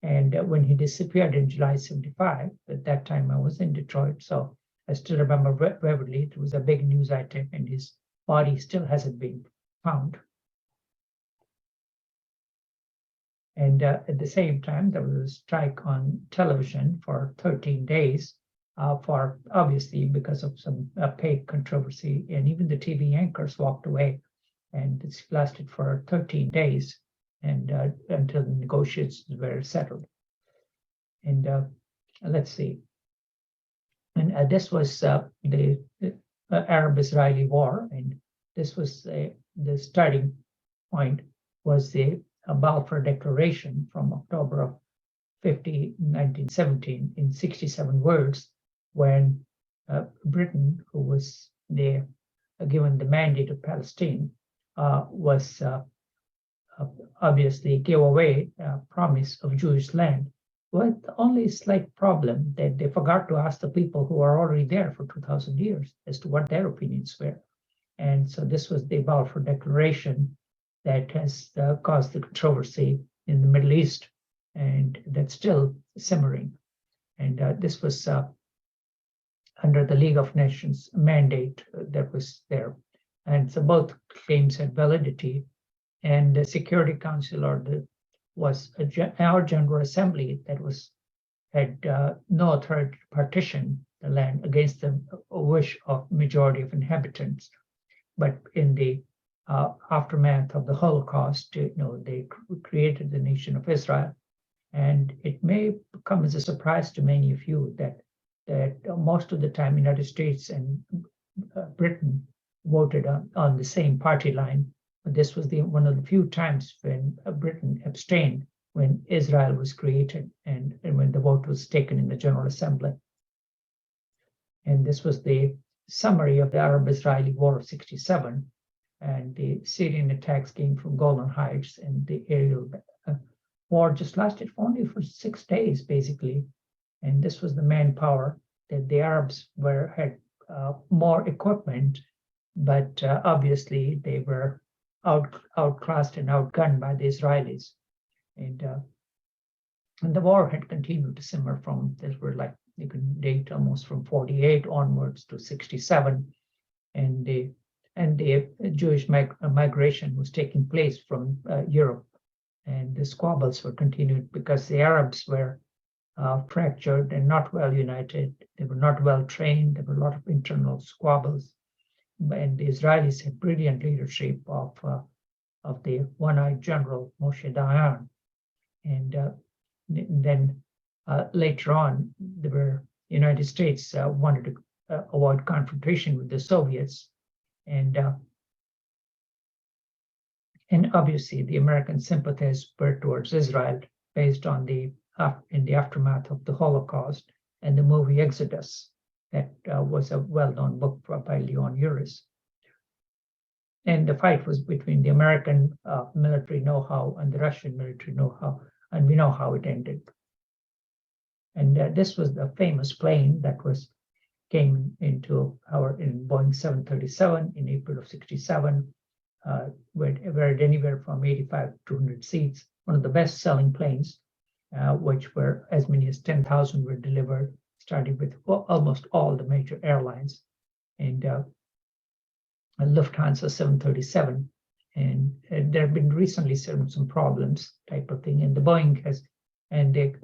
And when he disappeared in July '75, at that time I was in Detroit, so I still remember vividly. It was a big news item, and his body still hasn't been found. And at the same time, there was a strike on television for 13 days, for obviously because of some pay controversy, and even the TV anchors walked away, and it's lasted for 13 days, and until the negotiations were settled. And let's see. And this was the Arab-Israeli war, and this was the starting point was the Balfour Declaration from October of 1917 in 67 words, when Britain, who was given the mandate of Palestine, was obviously gave away a promise of Jewish land, with only a slight problem that they forgot to ask the people who are already there for 2,000 years as to what their opinions were. And so this was the Balfour Declaration that has caused the controversy in the Middle East, and that's still simmering. And this was under the League of Nations mandate that was there. And so both claims had validity, and the Security Council was our General Assembly that had no authority to partition the land against the wish of majority of inhabitants. But in the aftermath of the Holocaust, they created the nation of Israel, and it may come as a surprise to many of you that most of the time United States and Britain voted on the same party line. But this was one of the few times when Britain abstained when Israel was created and when the vote was taken in the General Assembly. And this was the summary of the Arab-Israeli War of '67. And the Syrian attacks came from Golan Heights, and the aerial war just lasted only for 6 days, basically. And this was the manpower that the Arabs had more equipment, but obviously they were outclassed and outgunned by the Israelis. And the war had continued to simmer you can date almost from 48 onwards to 67. And the Jewish migration was taking place from Europe, and the squabbles were continued because the Arabs were fractured and not well united. They were not well trained. There were a lot of internal squabbles, and the Israelis had brilliant leadership of the one-eyed general Moshe Dayan. And then later on, the United States wanted to avoid confrontation with the Soviets. And obviously, the American sympathies were towards Israel based on in the aftermath of the Holocaust and the movie Exodus, that was a well-known book by Leon Uris. And the fight was between the American military know-how and the Russian military know-how, and we know how it ended. And this was the famous plane that came into in Boeing 737 in April of '67, where it had anywhere from 85 to 200 seats, one of the best-selling planes, which were as many as 10,000 were delivered, starting with almost all the major airlines. And Lufthansa 737, and there have been recently some problems type of thing, and the Boeing and the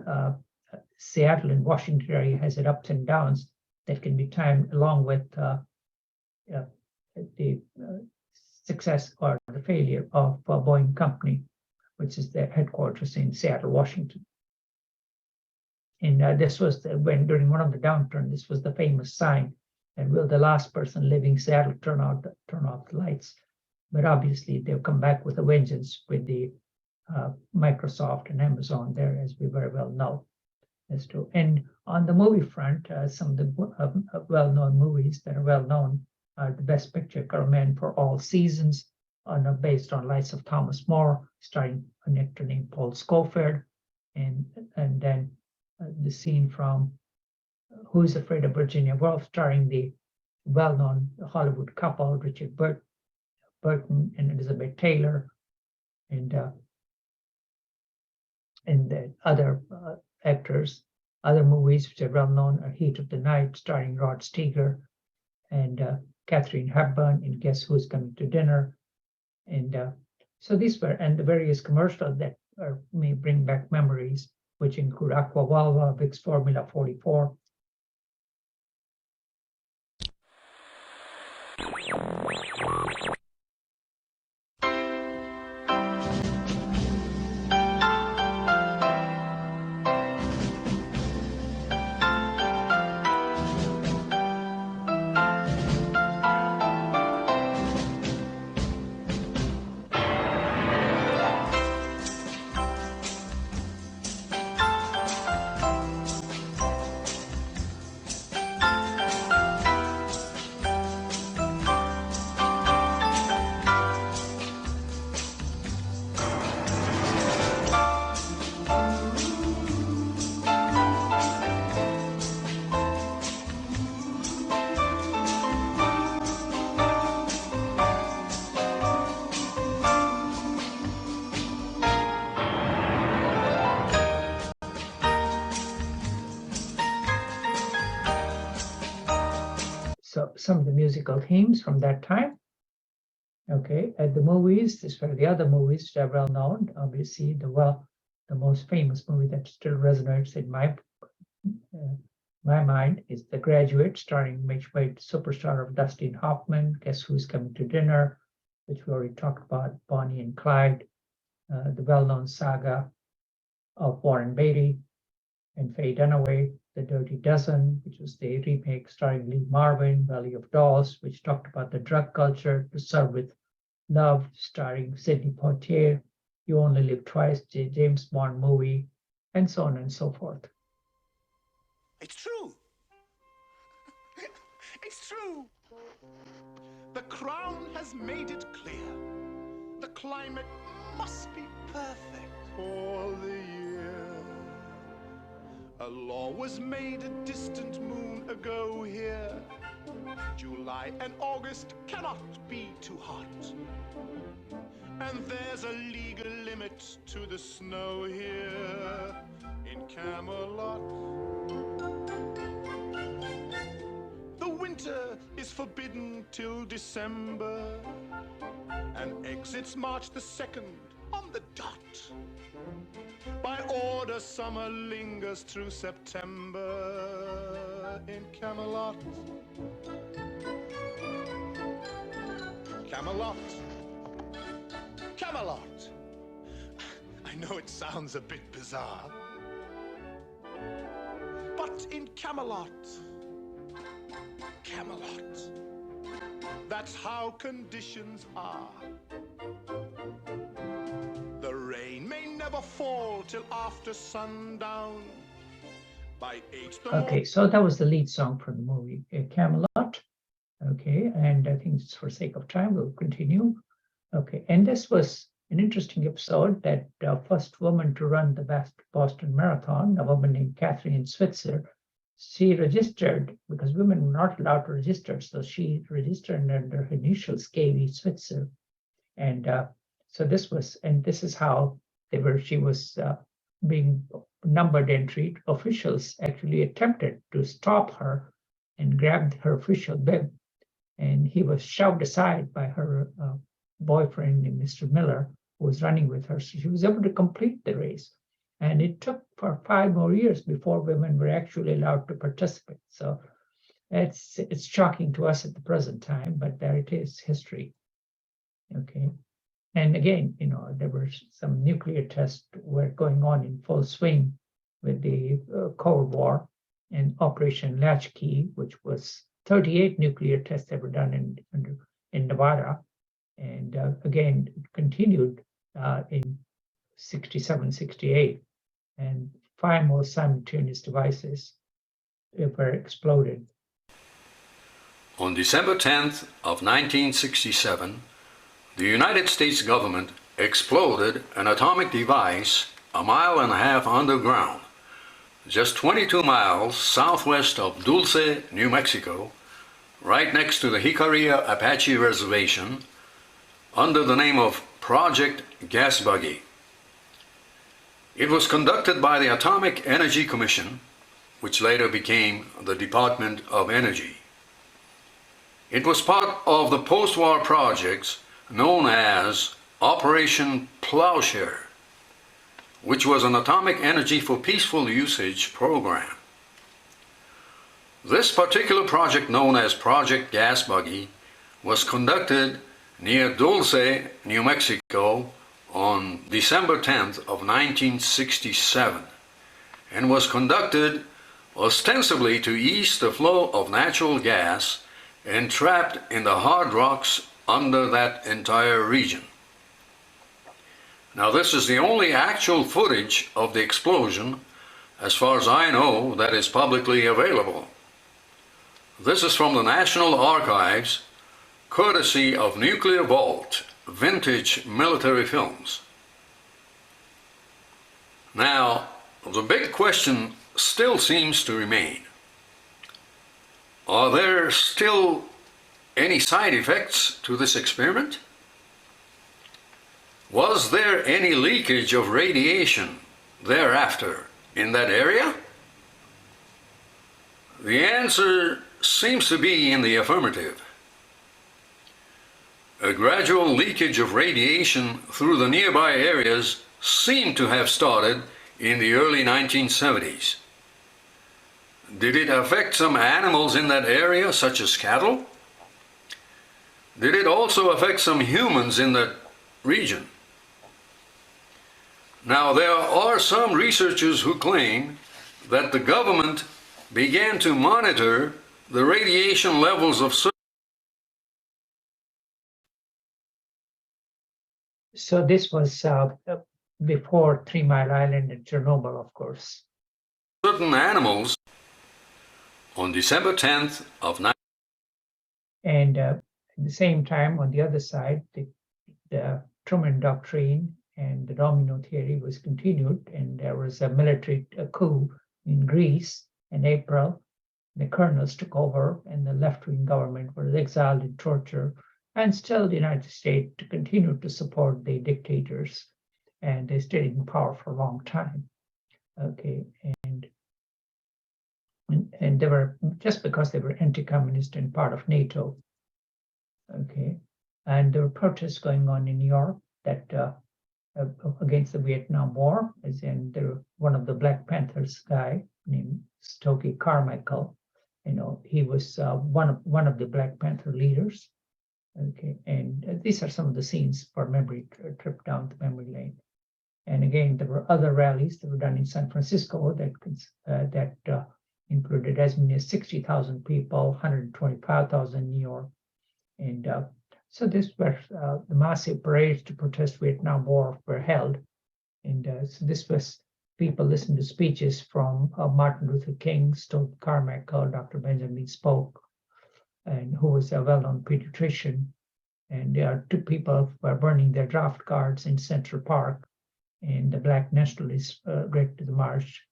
Seattle and Washington area has it ups and downs that can be timed along with the success or the failure of Boeing Company, which is their headquarters in Seattle, Washington. And this was when during one of the downturn, this was the famous sign that will the last person living Seattle turn off the lights. But obviously they've come back with a vengeance with the Microsoft and Amazon there, as we very well know. As to, and on the movie front, some of the well-known movies that are well-known are the Best Picture, Man for All Seasons, based on Lives of Thomas More, starring an actor named Paul Scofield, and then the scene from Who's Afraid of Virginia Woolf, starring the well-known Hollywood couple Richard Burton and Elizabeth Taylor, and the other actors. Other movies which are well known are Heat of the Night, starring Rod Steiger and Katharine Hepburn in Guess Who's Coming to Dinner. And so these were, and the various commercials that may bring back memories, which include Aqua Volva, Vicks Formula 44. So some of the musical themes from that time. Okay, at the movies, this were the other movies that are well known. Obviously, the most famous movie that still resonates in my mind is The Graduate, starring Mitch White, superstar of Dustin Hoffman. Guess Who's Coming to Dinner, which we already talked about. Bonnie and Clyde, the well-known saga of Warren Beatty and Faye Dunaway. The Dirty Dozen, which was the remake starring Lee Marvin. Valley of Dolls, which talked about the drug culture. To Serve with Love, starring Sidney Poitier. You Only Live Twice, the James Bond movie, and so on and so forth. It's true. It's true. The Crown has made it clear. The climate must be perfect for the year. A law was made a distant moon ago here. July and August cannot be too hot. And there's a legal limit to the snow here in Camelot. The winter is forbidden till December and exits March the 2nd on the dot. By order, summer lingers through September in Camelot. Camelot. Camelot. I know it sounds a bit bizarre, but in Camelot, Camelot, that's how conditions are. The rain may never fall till after sundown. By 8 the Okay, so that was the lead song from the movie Camelot. Okay, and I think just for sake of time, we'll continue. Okay, and this was an interesting episode that first woman to run the Boston Marathon, a woman named Catherine Switzer. She registered, because women were not allowed to register, so she registered under her initials, KV Switzer. And so this is how she was being numbered entry. Officials actually attempted to stop her and grabbed her official bib, and he was shoved aside by her boyfriend, Mr. Miller, who was running with her. So she was able to complete the race. And it took for 5 more years before women were actually allowed to participate. So It's shocking to us at the present time, but there it is, history. Okay. And again, there were some nuclear tests were going on in full swing with the Cold War and Operation Latchkey, which was 38 nuclear tests that were done in Nevada. And again, it continued in 67, 68, and 5 more simultaneous devices were exploded. On December 10th of 1967, the United States government exploded an atomic device 1.5 miles underground, just 22 miles southwest of Dulce, New Mexico, right next to the Jicarilla Apache Reservation, under the name of Project Gas Buggy. It was conducted by the Atomic Energy Commission, which later became the Department of Energy. It was part of the post-war projects known as Operation Plowshare, which was an atomic energy for peaceful usage program. This particular project, known as Project Gas Buggy, was conducted near Dulce, New Mexico on December 10th of 1967, and was conducted ostensibly to ease the flow of natural gas entrapped in the hard rocks under that entire region. Now, this is the only actual footage of the explosion, as far as I know, that is publicly available. This is from the National Archives, courtesy of Nuclear Vault, vintage military films. Now, the big question still seems to remain. Are there still any side effects to this experiment? Was there any leakage of radiation thereafter in that area? The answer seems to be in the affirmative. A gradual leakage of radiation through the nearby areas seemed to have started in the early 1970s. Did it affect some animals in that area, such as cattle? Did it also affect some humans in that region? Now, there are some researchers who claim that the government began to monitor the radiation levels of So this was before 3 Mile Island and Chernobyl, of course. certain animals on December 10th of 19. And at the same time, on the other side, the Truman Doctrine and the domino theory was continued, and there was a military coup in Greece in April. The colonels took over, and the left-wing government was exiled in torture, and still the United States continued to support the dictators, and they stayed in power for a long time. Okay, and they were, just because they were anti-communist and part of NATO. Okay, and there were protests going on in New York that against the Vietnam War, as in there one of the Black Panthers guy named Stokely Carmichael. He was one of the Black Panther leaders. Okay, and these are some of the scenes for memory trip down the memory lane. And again, there were other rallies that were done in San Francisco that included as many as 60,000 people, 125,000 in New York. And so this was the massive parades to protest Vietnam War were held. And so this was people listening to speeches from Martin Luther King, Stokely Carmichael, Dr. Benjamin Spock, and who was a well-known pediatrician. And there are 2 people who were burning their draft cards in Central Park, and the Black nationalists led to the march.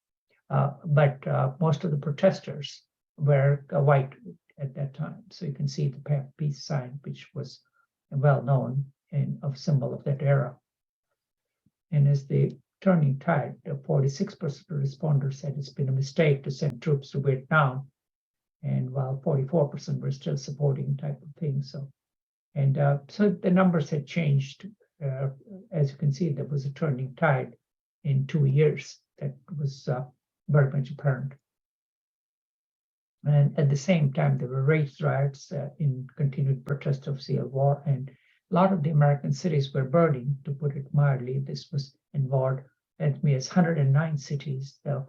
But most of the protesters were white at that time. So you can see the peace sign, which was well known and a symbol of that era. And as the turning tide, 46% of responders said it's been a mistake to send troops to Vietnam, and while 44% were still supporting type of thing. So the numbers had changed. As you can see, there was a turning tide in 2 years that was very much apparent. And at the same time, there were race riots in continued protest of Civil War, and a lot of the American cities were burning, to put it mildly. This was involved as many as 109 cities. The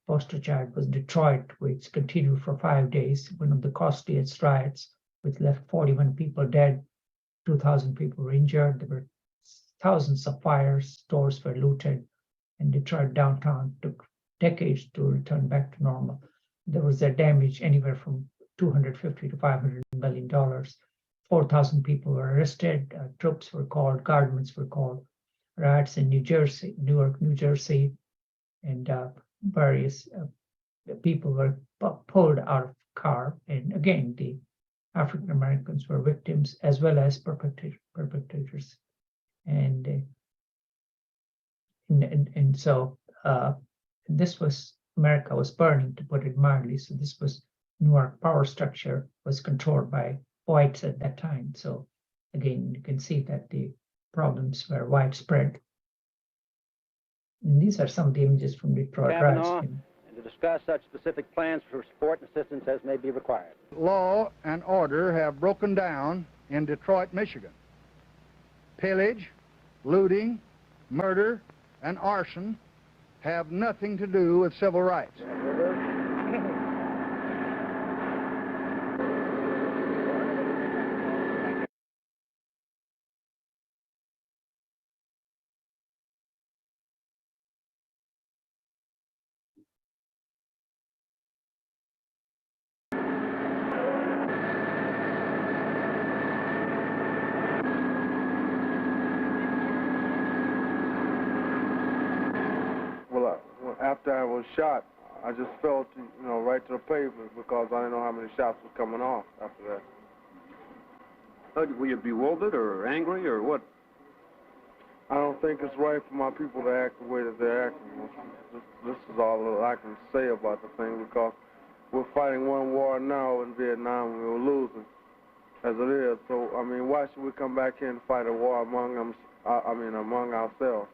poster child was Detroit, which continued for 5 days, one of the costliest riots, which left 41 people dead, 2,000 people were injured. There were thousands of fires, stores were looted, and Detroit downtown took decades to return back to normal. There was a damage anywhere from $250 to $500 million. 4,000 people were arrested, troops were called, guardsmen were called, riots in New Jersey, Newark, New Jersey, and various people were pulled out of car. And again, the African Americans were victims as well as perpetrators. And so this was, America was burning, to put it mildly. So this was, Newark power structure was controlled by whites at that time. So again, you can see that the problems were widespread. And these are some of the images from Detroit riots. And to discuss such specific plans for support and assistance as may be required. Law and order have broken down in Detroit, Michigan. Pillage, looting, murder, and arson have nothing to do with civil rights. After I was shot, I just fell to, right to the pavement because I didn't know how many shots was coming off after that. Were you bewildered or angry or what? I don't think it's right for my people to act the way that they're acting. This is all that I can say about the thing, because we're fighting one war now in Vietnam and we're losing, as it is. So, I mean, why should we come back here and fight a war among them, among ourselves?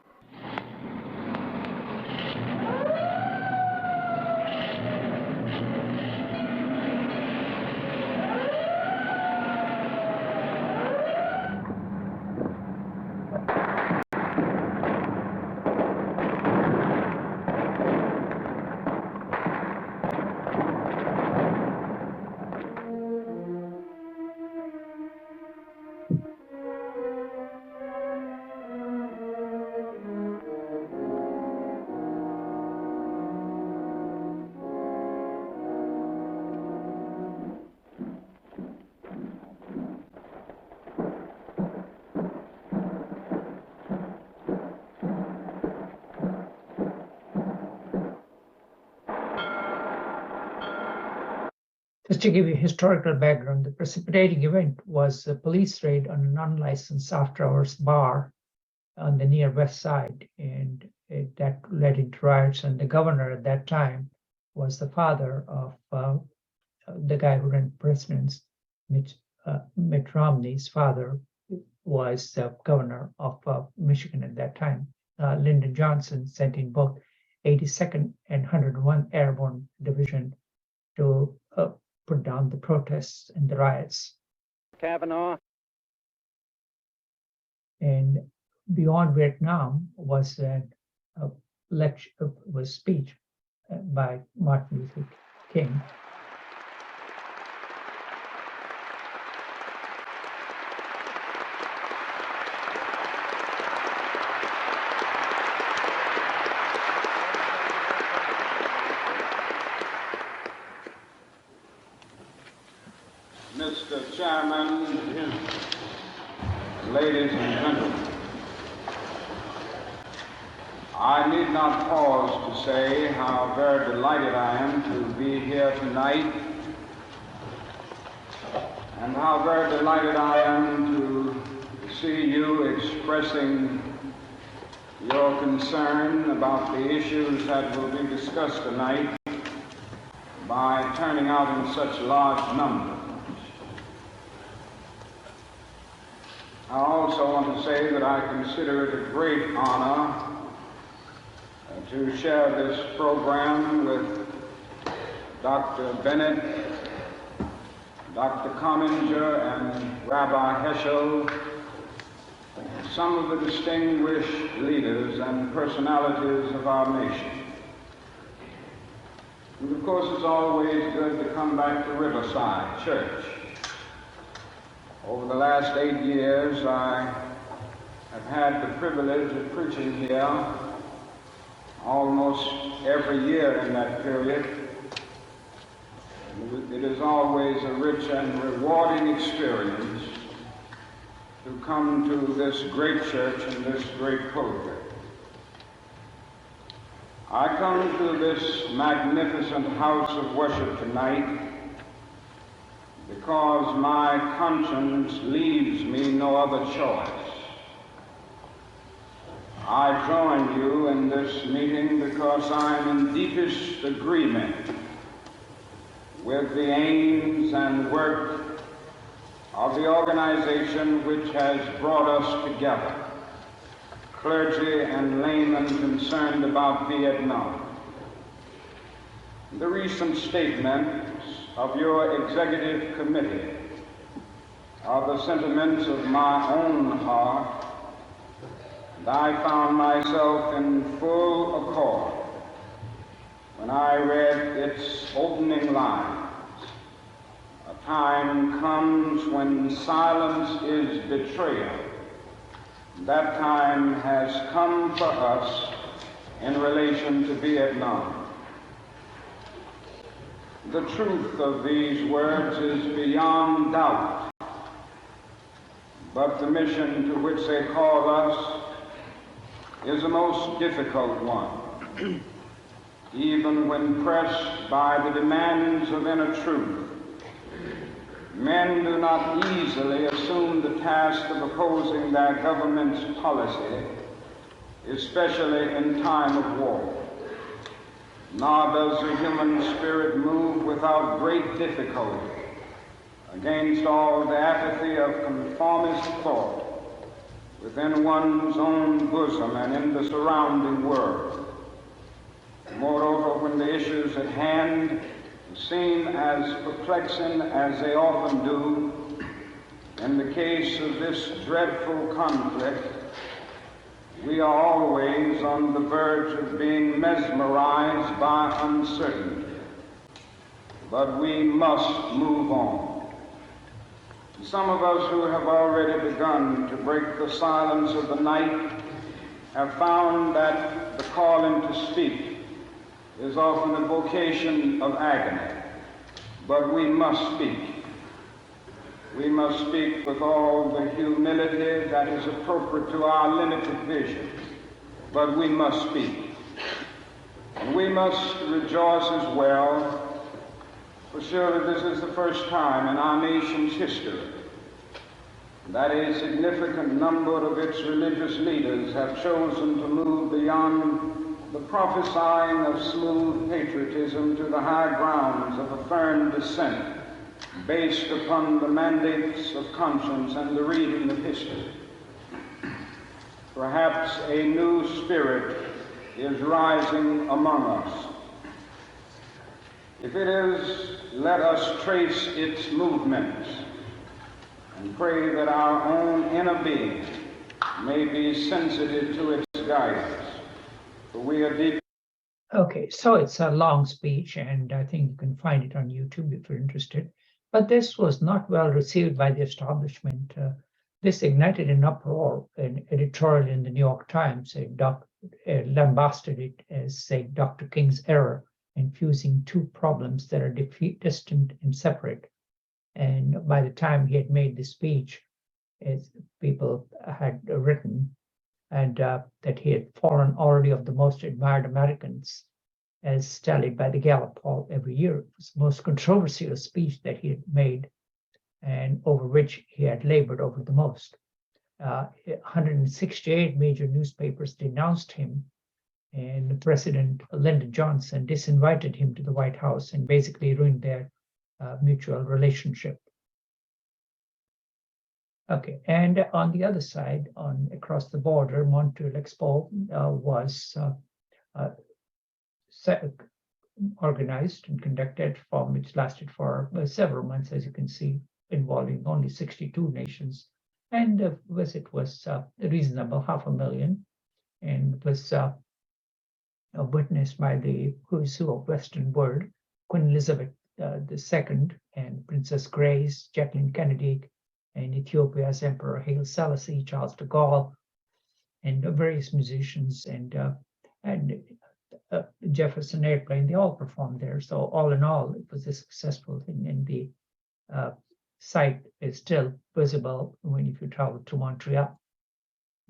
Just to give you historical background, the precipitating event was a police raid on an unlicensed after-hours bar on the near west side, and that led into riots. And the governor at that time was the father of the guy who ran presidents, Mitt Romney's father was the governor of Michigan at that time. Lyndon Johnson sent in both 82nd and 101 Airborne Division to put down the protests and the riots. Kavanaugh. And beyond Vietnam was a lecture, was speech by Martin Luther King. Mr. Chairman, ladies and gentlemen, I need not pause to say how very delighted I am to be here tonight, and how very delighted I am to see you expressing your concern about the issues that will be discussed tonight by turning out in such large numbers. I also want to say that I consider it a great honor to share this program with Dr. Bennett, Dr. Comminger, and Rabbi Heschel, some of the distinguished leaders and personalities of our nation. And of course, it's always good to come back to Riverside Church. Over the last 8 years, I have had the privilege of preaching here almost every year in that period. It is always a rich and rewarding experience to come to this great church and this great pulpit. I come to this magnificent house of worship tonight because my conscience leaves me no other choice. I join you in this meeting because I am in deepest agreement with the aims and work of the organization which has brought us together, clergy and laymen concerned about Vietnam. The recent statements of your executive committee are the sentiments of my own heart, and I found myself in full accord when I read its opening lines. A time comes when silence is betrayal. That time has come for us in relation to Vietnam. The truth of these words is beyond doubt, but the mission to which they call us is a most difficult one. Even when pressed by the demands of inner truth, men do not easily assume the task of opposing their government's policy, especially in time of war. Nor does the human spirit move without great difficulty against all the apathy of conformist thought within one's own bosom and in the surrounding world. Moreover, when the issues at hand seem as perplexing as they often do, in the case of this dreadful conflict, we are always on the verge of being mesmerized by uncertainty. But we must move on. Some of us who have already begun to break the silence of the night have found that the calling to speak is often a vocation of agony. But we must speak. We must speak with all the humility that is appropriate to our limited vision. But we must speak. And we must rejoice as well, for surely this is the first time in our nation's history that a significant number of its religious leaders have chosen to move beyond the prophesying of smooth patriotism to the high grounds of a firm dissent based upon the mandates of conscience and the reading of history. Perhaps a new spirit is rising among us. If it is, let us trace its movements and pray that our own inner being may be sensitive to its guidance. For we are deep. Okay, so it's a long speech, and I think you can find it on YouTube if you're interested. But this was not well received by the establishment. This ignited an uproar. An editorial in the New York Times lambasted it as, say, Dr. King's error in fusing two problems that are distant and separate. And by the time he had made the speech, as people had written, and that he had fallen already of the most admired Americans, as tallied by the Gallup poll every year. It was the most controversial speech that he had made and over which he had labored over the most. 168 major newspapers denounced him, and President Lyndon Johnson disinvited him to the White House and basically ruined their mutual relationship. Okay, and on the other side, across the border, Montreal Expo organized and conducted, which lasted for several months, as you can see, involving only 62 nations. And the visit was reasonable, 500,000, and was witnessed by the who's who of Western world, Queen Elizabeth II and Princess Grace, Jacqueline Kennedy, and Ethiopia's Emperor Haile Selassie, Charles de Gaulle, and various musicians and Jefferson Airplane. They all performed there. So all in all, it was a successful thing, and the site is still visible if you travel to Montreal.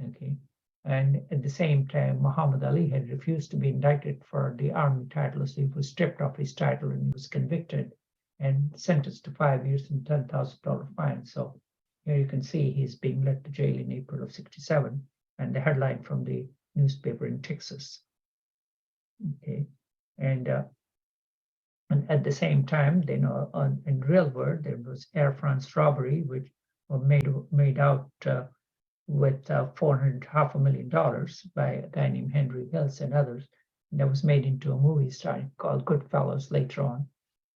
Okay. And at the same time, Muhammad Ali had refused to be indicted for the army title, so he was stripped of his title and he was convicted and sentenced to 5 years and $10,000 fine. So here you can see he's being led to jail in April of '67, and the headline from the newspaper in Texas. Okay, and at the same time, in real world, there was Air France robbery, which was made out with $500,000 by a guy named Henry Hills and others. And that was made into a movie starring called Goodfellas later on.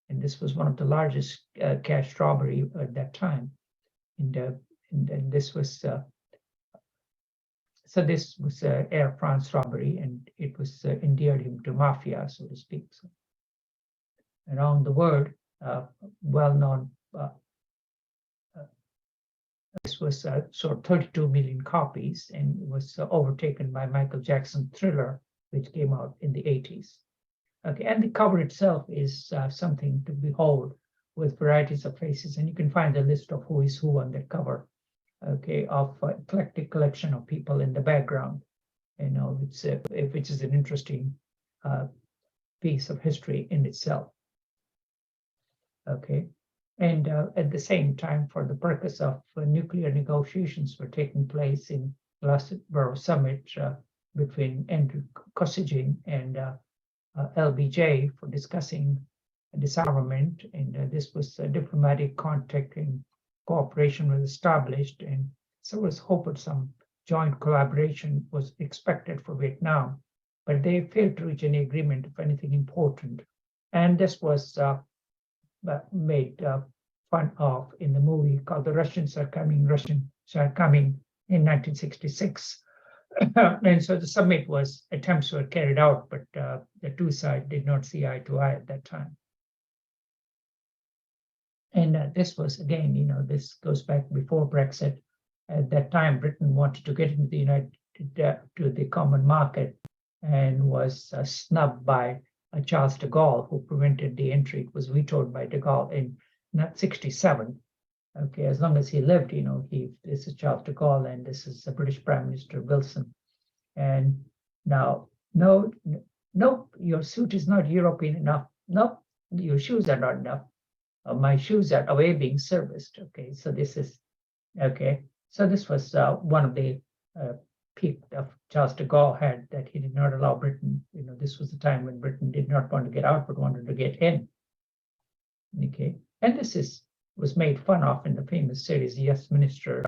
And this was one of the largest cash robbery at that time. And this was this was Air France robbery, and it was endeared him to mafia, so to speak. So around the world, well-known. This was sold 32 million copies and was overtaken by Michael Jackson's Thriller, which came out in the 80s. Okay, and the cover itself is something to behold, with varieties of faces, and you can find a list of who is who on that cover. Okay, of eclectic collection of people in the background, which is an interesting piece of history in itself. Okay. And at the same time, for the purpose of nuclear negotiations were taking place in Glasgow Summit between Andrew Kosygin and LBJ for discussing disarmament. And this was a diplomatic contact and cooperation was established. And so was hope of some joint collaboration was expected for Vietnam, but they failed to reach any agreement of anything important. And this was made fun of in the movie called The Russians Are Coming in 1966. And so the summit attempts were carried out, but the two sides did not see eye to eye at that time. And this was, again, this goes back before Brexit. At that time, Britain wanted to get into the common market and was snubbed by Charles de Gaulle, who prevented the entry. It was vetoed by de Gaulle in 1967. Okay, as long as he lived, this is Charles de Gaulle, and this is the British Prime Minister Wilson. And now, no, your suit is not European enough. No, your shoes are not enough. My shoes are away being serviced. Okay, so this is okay. So this was one of the peak of Charles de Gaulle had, that he did not allow Britain. This was the time when Britain did not want to get out, but wanted to get in. Okay, and this was made fun of in the famous series Yes, Minister.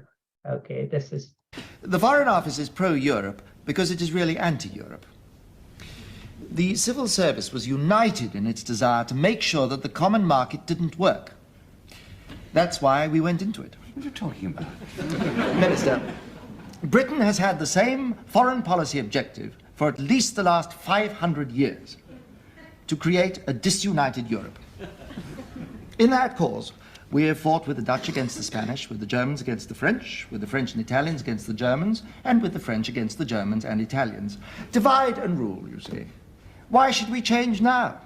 Okay, this is. The Foreign Office is pro-Europe because it is really anti-Europe. The civil service was united in its desire to make sure that the common market didn't work. That's why we went into it. What are you talking about? Minister, Britain has had the same foreign policy objective for at least the last 500 years, to create a disunited Europe. In that cause, we have fought with the Dutch against the Spanish, with the Germans against the French, with the French and Italians against the Germans, and with the French against the Germans and Italians. Divide and rule, you see. Why should we change now,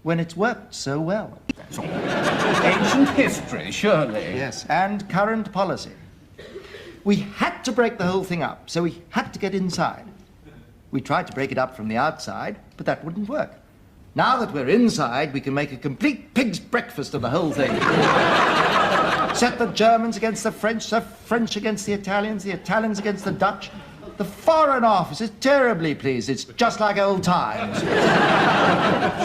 when it's worked so well? Ancient history, surely. Yes, and current policy. We had to break the whole thing up, so we had to get inside. We tried to break it up from the outside, but that wouldn't work. Now that we're inside, we can make a complete pig's breakfast of the whole thing. Set the Germans against the French against the Italians against the Dutch. The Foreign Office is terribly pleased. It's just like old times.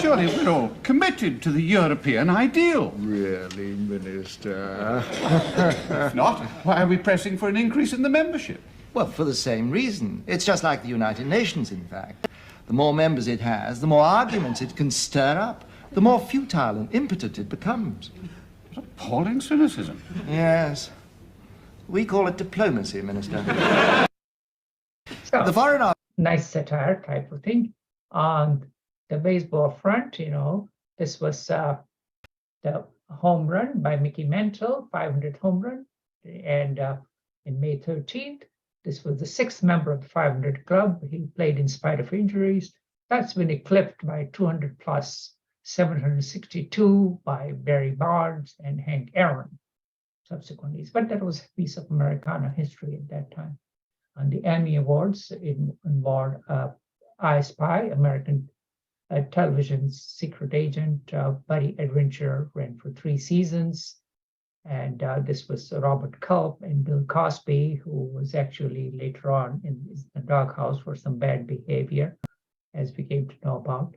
Surely we're all committed to the European ideal. Really, Minister? If not, why are we pressing for an increase in the membership? Well, for the same reason. It's just like the United Nations, in fact. The more members it has, the more arguments it can stir up, the more futile and impotent it becomes. What appalling cynicism. Yes. We call it diplomacy, Minister. So, The foreign nice satire type of thing. On the baseball front, this was the home run by Mickey Mantle, 500 home run. And in May 13th, this was the 6th member of the 500 club. He played in spite of injuries. That's been eclipsed by 200 plus 762 by Barry Bonds and Hank Aaron subsequently. But that was a piece of Americana history at that time. On the Emmy Awards, it involved I Spy, American television's secret agent, Buddy Adventure, ran for 3 seasons. And this was Robert Culp and Bill Cosby, who was actually later on in the doghouse for some bad behavior, as we came to know about.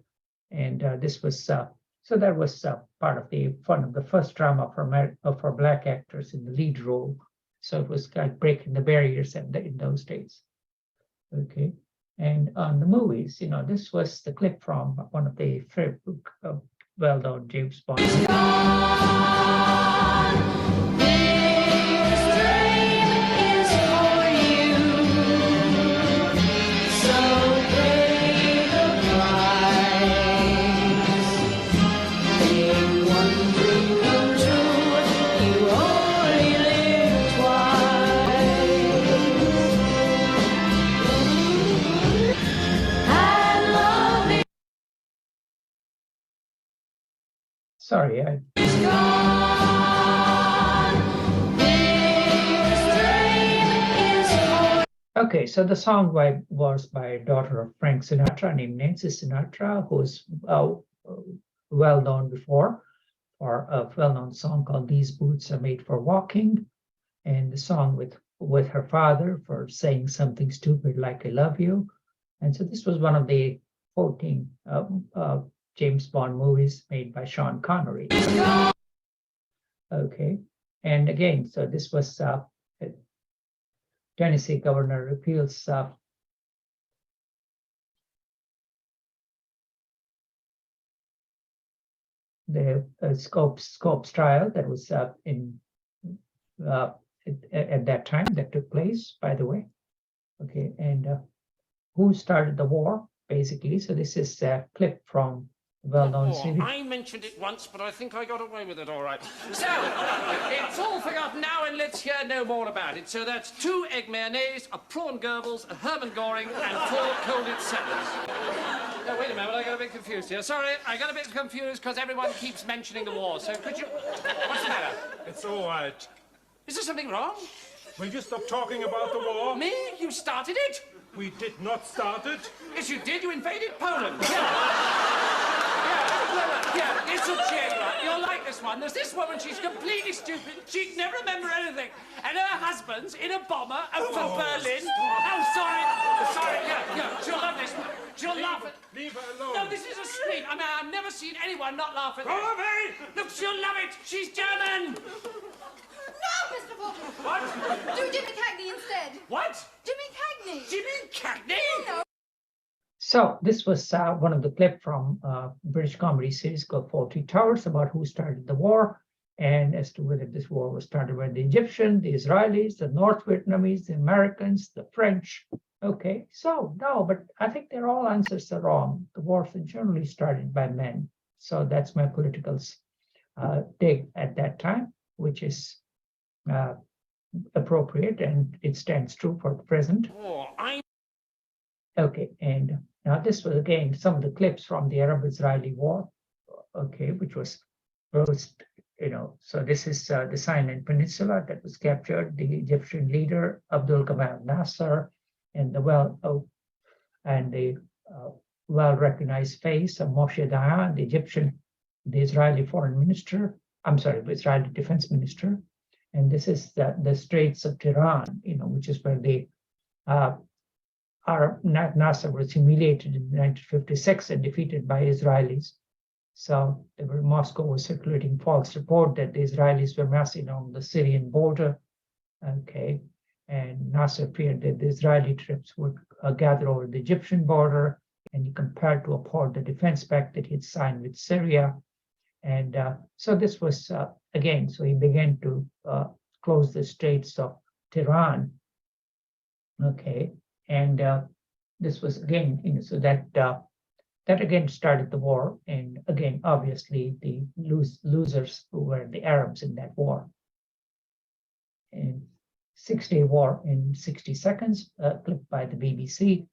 And this was, so that was part of the fun of the first drama for Black actors in the lead role. So it was like breaking the barriers in those days. Okay. And on the movies, this was the clip from one of the well-known James Bond. Sorry, Okay, so the song was by a daughter of Frank Sinatra named Nancy Sinatra, who's well known before for a well-known song called "These Boots Are Made for Walking," and the song with her father for saying something stupid like "I love you." And so this was one of the 14 James Bond movies made by Sean Connery. Okay, and again, so this was Tennessee governor repeals the Scopes trial that was at that time that took place, by the way. Okay, and who started the war, basically. So this is a clip from well-known series. I mentioned it once, but I think I got away with it all right. So, it's all forgotten now, and let's hear no more about it. So that's 2 egg mayonnaise, a prawn Goebbels, a Hermann Goring, and 4 colded salads. No, wait a minute, I got a bit confused here. Sorry, I got a bit confused because everyone keeps mentioning the war. So could you... What's the matter? It's all right. Is there something wrong? Will you stop talking about the war? Me? You started it? We did not start it. Yes, you did. You invaded Poland. Yeah, it's a shame, right? You'll like this one. There's this woman, she's completely stupid. She'd never remember anything. And her husband's in a bomber out from Berlin. Oh, sorry, yeah. She'll love this one. She'll laugh at... Leave her alone. No, this is a scream. I mean, I've never seen anyone not laugh at this. Go away! Look, she'll love it. She's German. No, Mr. Fulton. What? Do Jimmy Cagney instead. What? Jimmy Cagney. Jimmy Cagney? No. So this was one of the clips from a British comedy series called Fawlty Towers about who started the war and as to whether this war was started by the Egyptians, the Israelis, the North Vietnamese, the Americans, the French. Okay, so no, but I think their all answers are wrong. The wars are generally started by men. So that's my political take at that time, which is appropriate and it stands true for the present. Okay, and now this was again some of the clips from the Arab-Israeli war, okay, which was first, so this is the Sinai Peninsula that was captured, the Egyptian leader Abdul Gamal Nasser, and the well-recognized face of Moshe Dayan, the Israeli foreign minister, the Israeli defense minister, and this is the Straits of Tiran, which is where the Nasser was humiliated in 1956 and defeated by Israelis. So Moscow was circulating false report that the Israelis were massing on the Syrian border. Okay, and Nasser feared that the Israeli troops would gather over the Egyptian border and he compelled to uphold the defense pact that he'd signed with Syria. And so this was, again, so he began to close the straits of Tehran. Okay, and this was again, so that that again started the war, and again, obviously, the losers who were the Arabs in that war. And 6-Day War in 60 seconds, clipped by the BBC.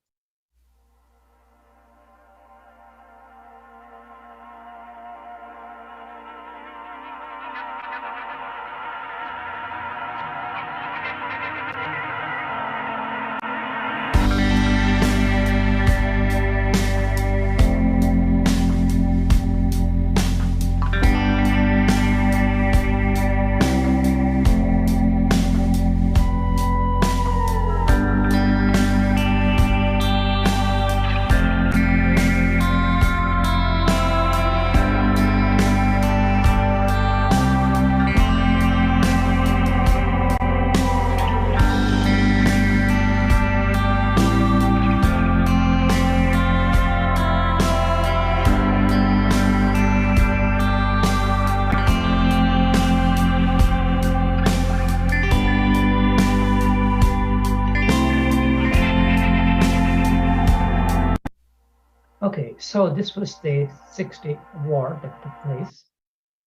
Okay, so this was the 6-Day War that took place,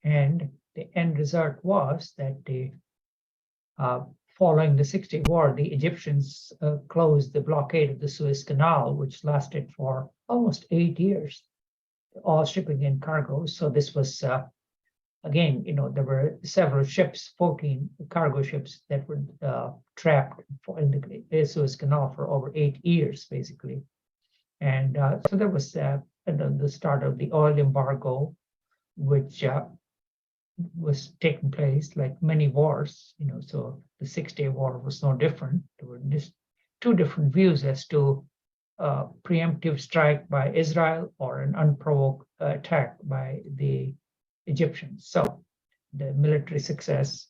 and the end result was that following the 6-Day War, the Egyptians closed the blockade of the Suez Canal, which lasted for almost 8 years, all shipping and cargo. So this was, again, there were several ships, 14 cargo ships that were trapped in the Suez Canal for over 8 years, basically. And so there was the start of the oil embargo, which was taking place like many wars, so the 6-Day War was no different. There were just two different views as to preemptive strike by Israel or an unprovoked attack by the Egyptians. So the military success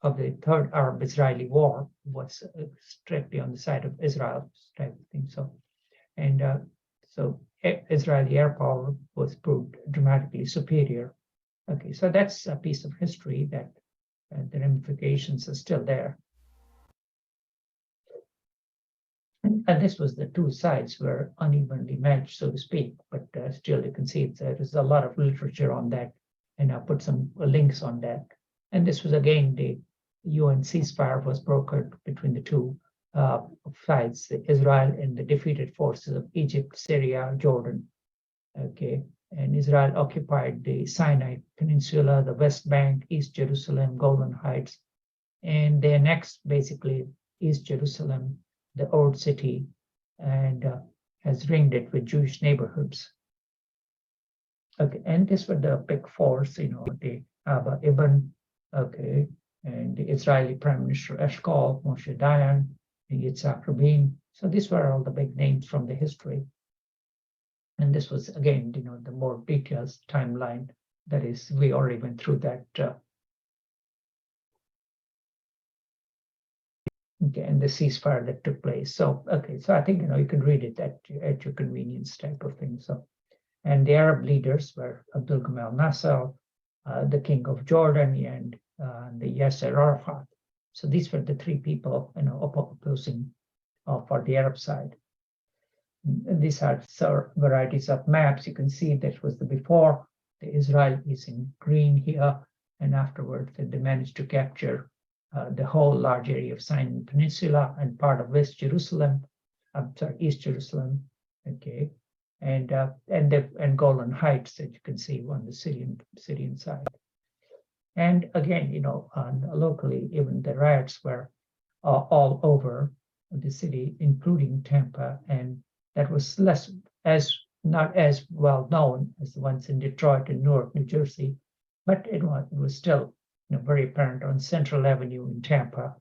of the Third Arab-Israeli War was strictly on the side of Israel, type of thing. So. And so Israeli air power was proved dramatically superior. Okay, so that's a piece of history that the ramifications are still there. And this was the two sides were unevenly matched, so to speak, but still you can see there's a lot of literature on that, and I'll put some links on that. And this was again, the UN ceasefire was brokered between the two sides, Israel and the defeated forces of Egypt, Syria, Jordan. Okay, and Israel occupied the Sinai Peninsula, the West Bank, East Jerusalem, Golan Heights, and they annexed basically East Jerusalem, the old city, and has ringed it with Jewish neighborhoods. Okay, and this were the big force, the Abba Ibn, okay, and the Israeli Prime Minister Eshkol, Moshe Dayan, Yitzhak Rabin. So these were all the big names from the history. And this was, again, the more detailed timeline. That is, we already went through that. Okay, and the ceasefire that took place. So, okay, so I think, you can read it at your convenience type of thing. So, and the Arab leaders were Abdul Gamal Nasser, the king of Jordan, and the Yasser Arafat. So these were the three people, opposing for the Arab side. And these are varieties of maps. You can see that was the before. The Israel is in green here, and afterwards they managed to capture the whole large area of Sinai Peninsula and part of West Jerusalem. East Jerusalem. Okay, and Golan Heights that you can see on the Syrian side. And again, locally, even the riots were all over the city, including Tampa, and that was not as well known as the ones in Detroit and Newark, New Jersey, but it was still very apparent on Central Avenue in Tampa,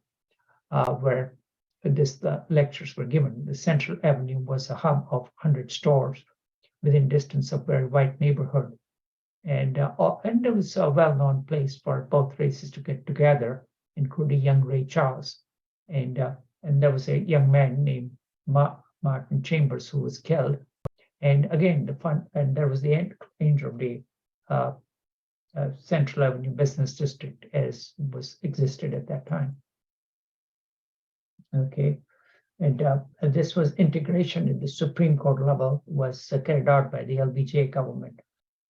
where the lectures were given. The Central Avenue was a hub of 100 stores within distance of very white neighborhood. And there was a well-known place for both races to get together, including young Ray Charles. And there was a young man named Martin Chambers who was killed And again, there was the danger of the Central Avenue Business District as existed at that time. Okay, and this was integration at the Supreme Court level was carried out by the LBJ government,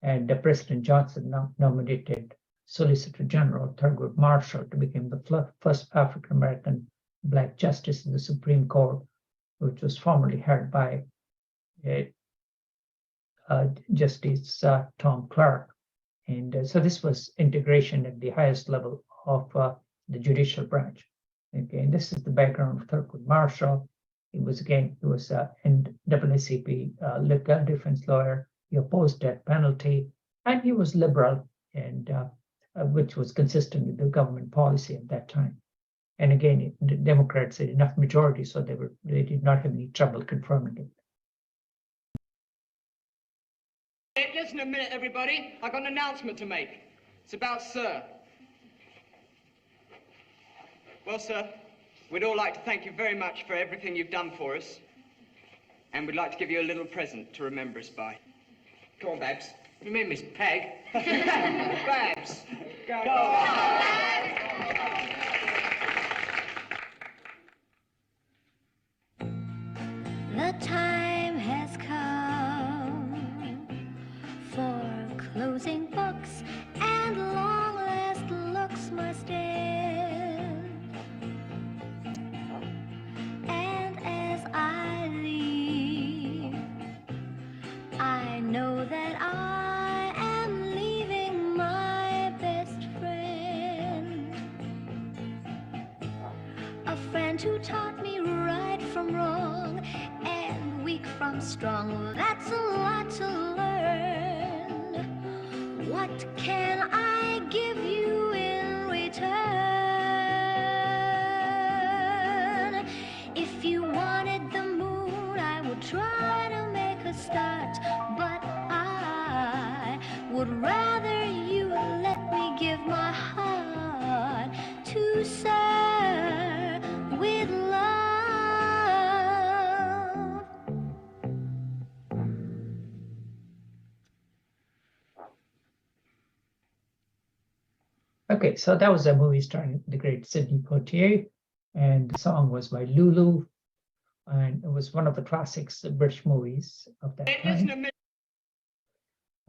and President Johnson nominated Solicitor General Thurgood Marshall to become the first African American Black justice in the Supreme Court, which was formerly held by Justice Tom Clark. And so this was integration at the highest level of the judicial branch. Okay, and this is the background of Thurgood Marshall. He was an NAACP legal defense lawyer. He opposed death penalty, and he was liberal, and which was consistent with the government policy at that time. And again, the Democrats had enough majority, so they did not have any trouble confirming it. Hey, listen a minute, everybody. I've got an announcement to make. It's about Sir. Well, sir, we'd all like to thank you very much for everything you've done for us. And we'd like to give you a little present to remember us by. Come on, Babs. What do you mean, Miss Peg? Babs. Go on. The time has come for closing books, and long last looks must end. And as I leave, I know that I am leaving my best friend, a friend who taught me right from wrong and weak from strong. Well, that's a lot to learn. What can I give you in return? If you wanted the moon, I would try to make a start, but I would rather you let me give my heart to Sir with love. Okay, so that was a movie starring the great Sidney Poitier, and the song was by Lulu, and it was one of the classics of British movies of that time.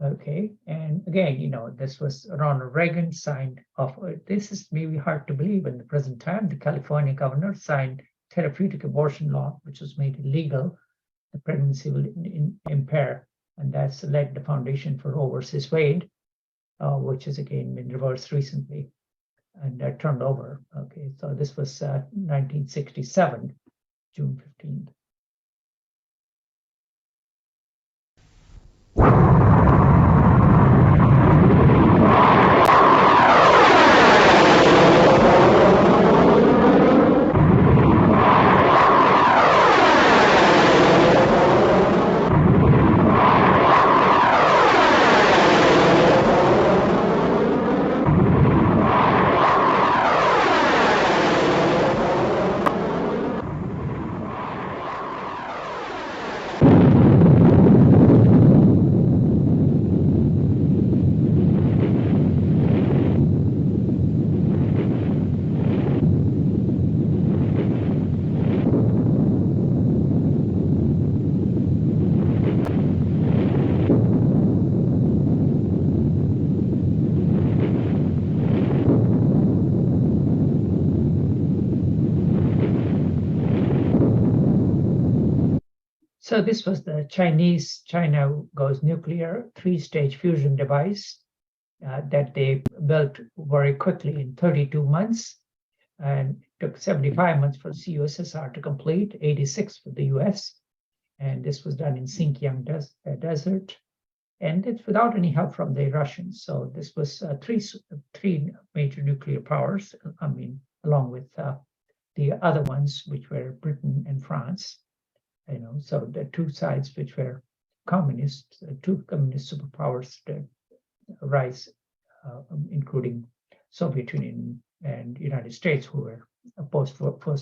Okay, and again, you know, this was Ronald Reagan signed off. This is maybe hard to believe in the present time. The California governor signed therapeutic abortion law, which was made illegal. The pregnancy will impair, and that's led the foundation for Roe versus Wade, which has again been reversed recently and turned over. Okay, so this was 1967, June 15th. So this was the China goes nuclear 3-stage fusion device that they built very quickly in 32 months, and it took 75 months for the USSR to complete, 86 for the US, and this was done in Xinjiang Desert, and it's without any help from the Russians. So this was three major nuclear powers, I mean, along with the other ones, which were Britain and France. You know, so the two sides which were communist, two communist superpowers to rise, including Soviet Union and United States, who were post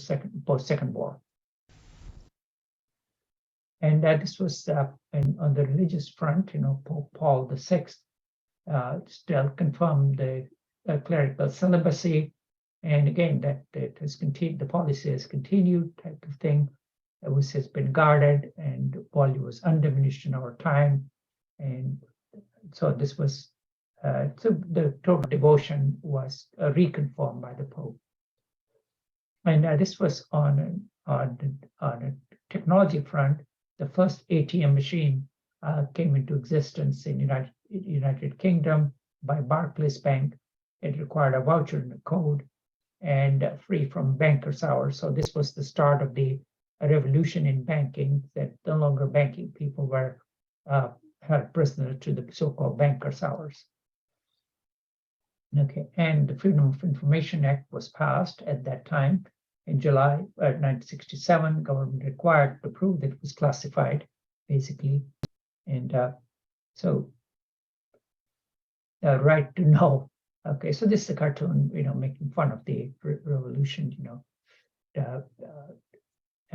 Second War. And this was on the religious front, Pope Paul VI still confirmed the clerical celibacy. And again, that has continued, the policy has continued, type of thing. It has been guarded, and value was undiminished in our time. And so this was, so the total devotion was reconfirmed by the Pope. And this was on a technology front. The first ATM machine came into existence in United Kingdom by Barclays Bank. It required a voucher and a code, and free from banker's hours. So this was the start of the revolution in banking, that no longer banking people were held prisoner to the so-called banker's hours. Okay, and the Freedom of Information Act was passed at that time. In July 1967, government required to prove that it was classified, basically. And so right to know. Okay, so this is a cartoon, making fun of the revolution,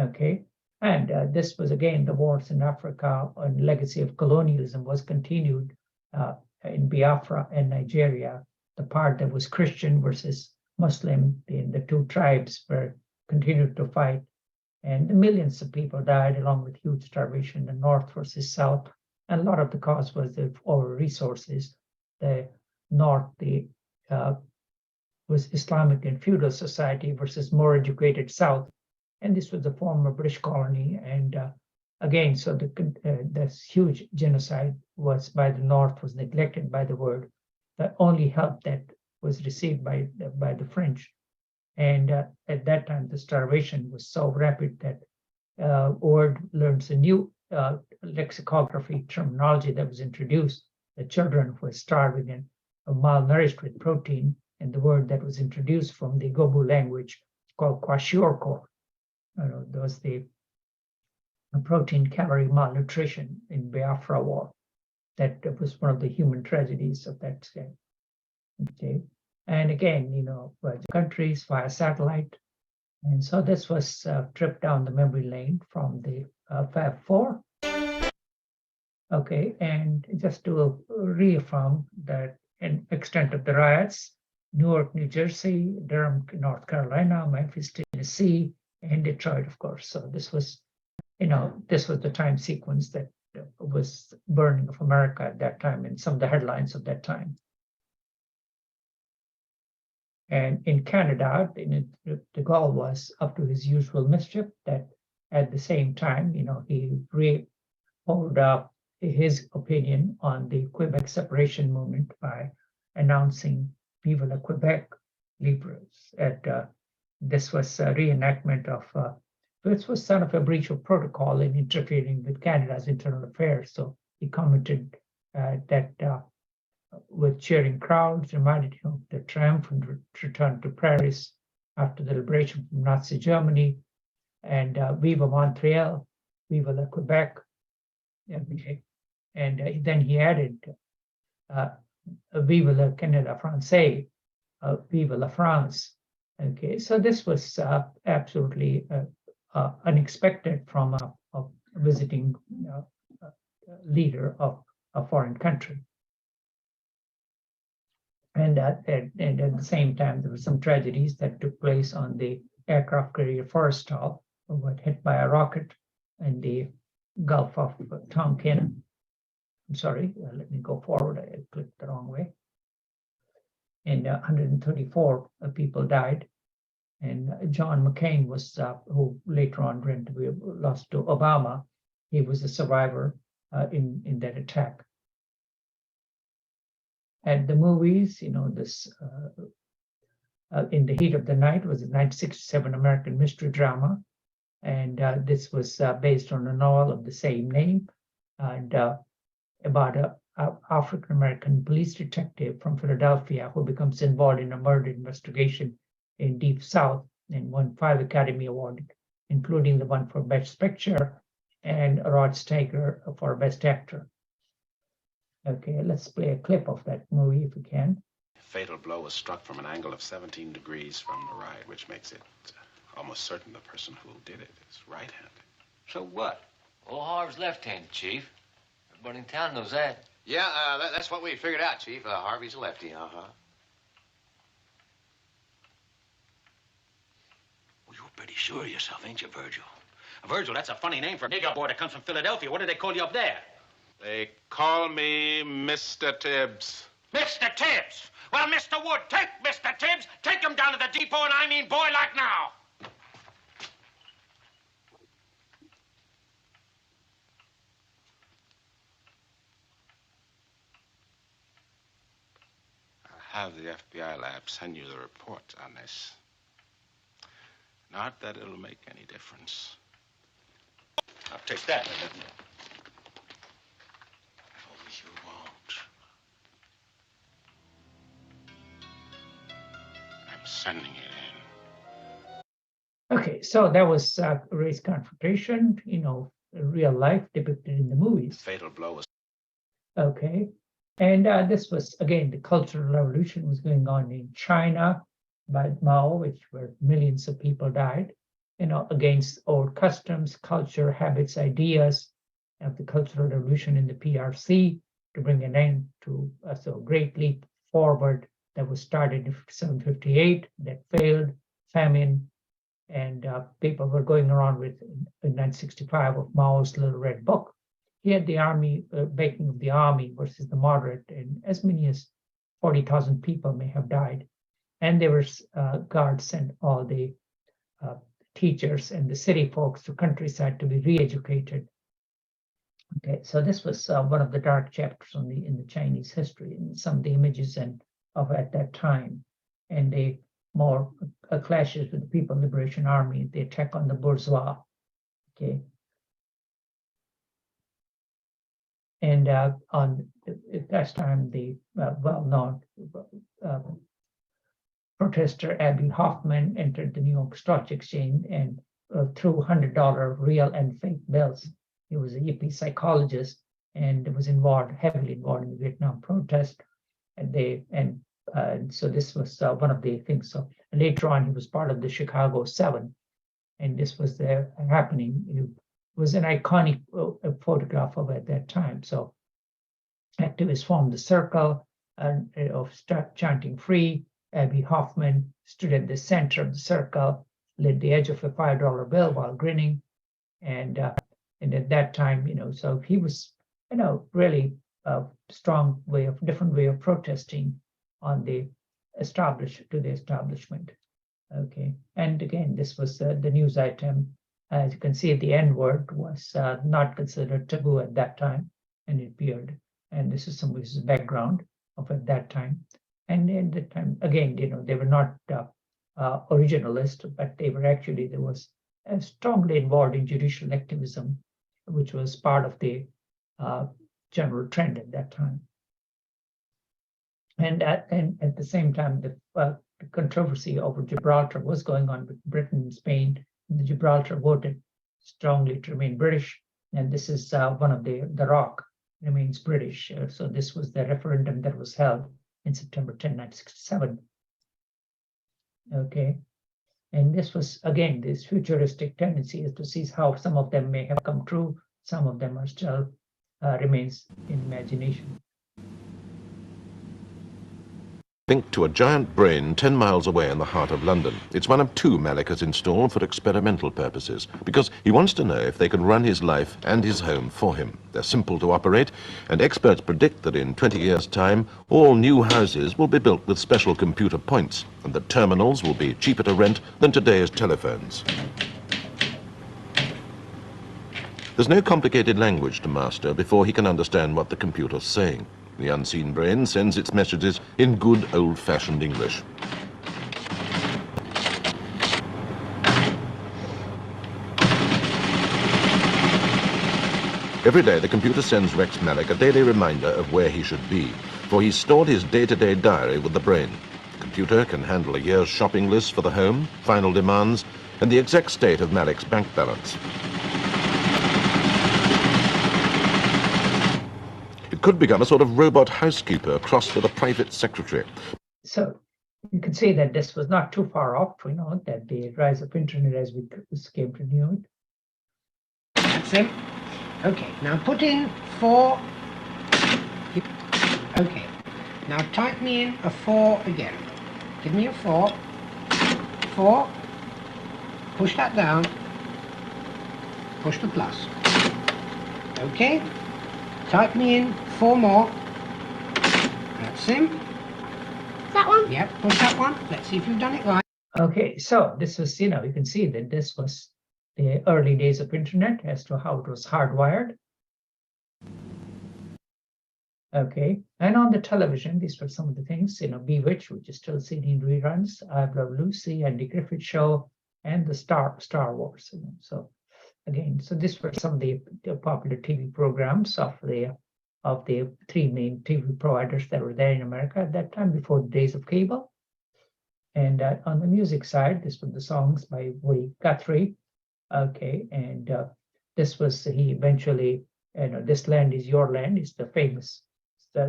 okay. And this was, again, the wars in Africa, and legacy of colonialism was continued in Biafra and Nigeria. The part that was Christian versus Muslim, the two tribes were continued to fight, and millions of people died, along with huge starvation, the North versus South. And a lot of the cause was the over resources. The North, was Islamic and feudal society versus more educated South, and this was the former British colony. And again, so this huge genocide was by the North was neglected by the world. The only help that was received by the French. And at that time, the starvation was so rapid that word learns a new lexicography terminology that was introduced. The children were starving and malnourished with protein, and the word that was introduced from the Gobu language called kwashiorkor. There was the protein calorie malnutrition in Biafra war. That was one of the human tragedies of that time. Okay. And again, the countries via satellite. And so this was a trip down the memory lane from the Fab 4. Okay, and just to reaffirm that in extent of the riots, Newark, New Jersey, Durham, North Carolina, Memphis, Tennessee, and Detroit, of course. So this was, this was the time sequence that was burning of America at that time, and some of the headlines of that time. And in Canada, de Gaulle was up to his usual mischief, that at the same time, he pulled up his opinion on the Quebec separation movement by announcing Vive la Quebec Libres. This was a reenactment of, this was sort of a breach of protocol in interfering with Canada's internal affairs. So he commented that with cheering crowds, reminded him of the triumphant return to Paris after the liberation from Nazi Germany, and Viva Montreal, Viva la Quebec. Okay. And then he added, Viva la Canada Français, Viva la France. Okay, so this was absolutely unexpected from a visiting leader of a foreign country. And at the same time, there were some tragedies that took place on the aircraft carrier Forrestal, who got hit by a rocket in the Gulf of Tonkin. I'm sorry, let me go forward. I clicked the wrong way. And 134 people died. And John McCain was, who later on went to be lost to Obama. He was a survivor in that attack. At the movies, this In the Heat of the Night was a 1967 American mystery drama, and this was based on a novel of the same name, and about an African-American police detective from Philadelphia who becomes involved in a murder investigation in Deep South and won 5 Academy Awards, including the one for Best Picture and Rod Steiger for Best Actor. Okay, let's play a clip of that movie if we can. Fatal blow was struck from an angle of 17 degrees from the right, which makes it almost certain the person who did it is right-handed. So what? Old Harv's left-handed, Chief. Everybody in town knows that. Yeah, that's what we figured out, Chief. Harvey's a lefty, uh-huh. Well, you're pretty sure of yourself, ain't you, Virgil? Virgil, that's a funny name for a nigger boy that comes from Philadelphia. What do they call you up there? They call me Mr. Tibbs. Mr. Tibbs! Well, Mr. Wood, take Mr. Tibbs, take him down to the depot, and I mean boy like now. I'll have the FBI lab send you the report on this. Not that it'll make any difference. I'll take that. You won't. I'm sending it in. Okay, so that was race confrontation, real life depicted in the movies. Fatal blow was. Okay, and this was, again, the Cultural Revolution was going on in China by Mao, where millions of people died, against old customs, culture, habits, ideas of the Cultural Revolution in the PRC to bring an end to a great leap forward that was started in 1758, that failed, famine, and people were going around with, in 1965, of Mao's Little Red Book. He had the army, making of the army versus the moderate, and as many as 40,000 people may have died. And there were guards sent all the teachers and the city folks to countryside to be re-educated. Okay, so this was one of the dark chapters in the Chinese history, and some of the images of at that time, and the more clashes with the People Liberation Army, the attack on the bourgeois. Okay, and at that time, the well-known protester Abby Hoffman entered the New York Stock Exchange and threw $100 real and fake bills. He was a hippie psychologist and was heavily involved in the Vietnam protest. So this was one of the things. So later on, he was part of the Chicago 7, and this was happening. It was an iconic photograph of at that time. So activists formed the circle of chanting free. Abby Hoffman stood at the center of the circle, lit the edge of a $5 bill while grinning, and at that time, so he was, really a different way of protesting on the establishment. Okay, and again, this was the news item. As you can see, the N-word was not considered taboo at that time, and it appeared. And this is some background of at that time. And at the time, again, they were not originalist, but they was strongly involved in judicial activism, which was part of the general trend at that time. And at the same time, the controversy over Gibraltar was going on with Britain and Spain. The Gibraltar voted strongly to remain British, and this is one of the Rock remains British. So this was the referendum that was held in September 10, 1967. Okay, and this was, again, this futuristic tendency is to see how some of them may have come true, some of them are still remains in imagination. Linked to a giant brain 10 miles away in the heart of London. It's one of 2 Malik has installed for experimental purposes, because he wants to know if they can run his life and his home for him. They're simple to operate, and experts predict that in 20 years' time, all new houses will be built with special computer points, and that terminals will be cheaper to rent than today's telephones. There's no complicated language to master before he can understand what the computer's saying. The unseen brain sends its messages in good old-fashioned English. Every day the computer sends Rex Malik a daily reminder of where he should be, for he's stored his day-to-day diary with the brain. The computer can handle a year's shopping list for the home, final demands, and the exact state of Malik's bank balance. Could become a sort of robot housekeeper crossed with a private secretary. So you can see that this was not too far off, that the rise of internet as we came to know it. That's it. Okay, now put in 4. Okay, now type me in a 4 again. Give me a 4. 4. Push that down. Push the plus. Okay, type me in 4 more. That's him. That one? Yep, push that one. Let's see if you've done it right. Okay, so this was, you know, you can see that this was the early days of internet as to how it was hardwired. Okay, and on the television, these were some of the things, you know, Bewitched, which is still seen in reruns, I Love Lucy, Andy Griffith Show, and the Star Wars. You know, so again, so these were some of the popular TV programs of the 3 main TV providers that were there in America at that time, before the days of cable. And on the music side, this were the songs by Woody Guthrie. Okay, and this was, he eventually, you know, This Land Is Your Land is the famous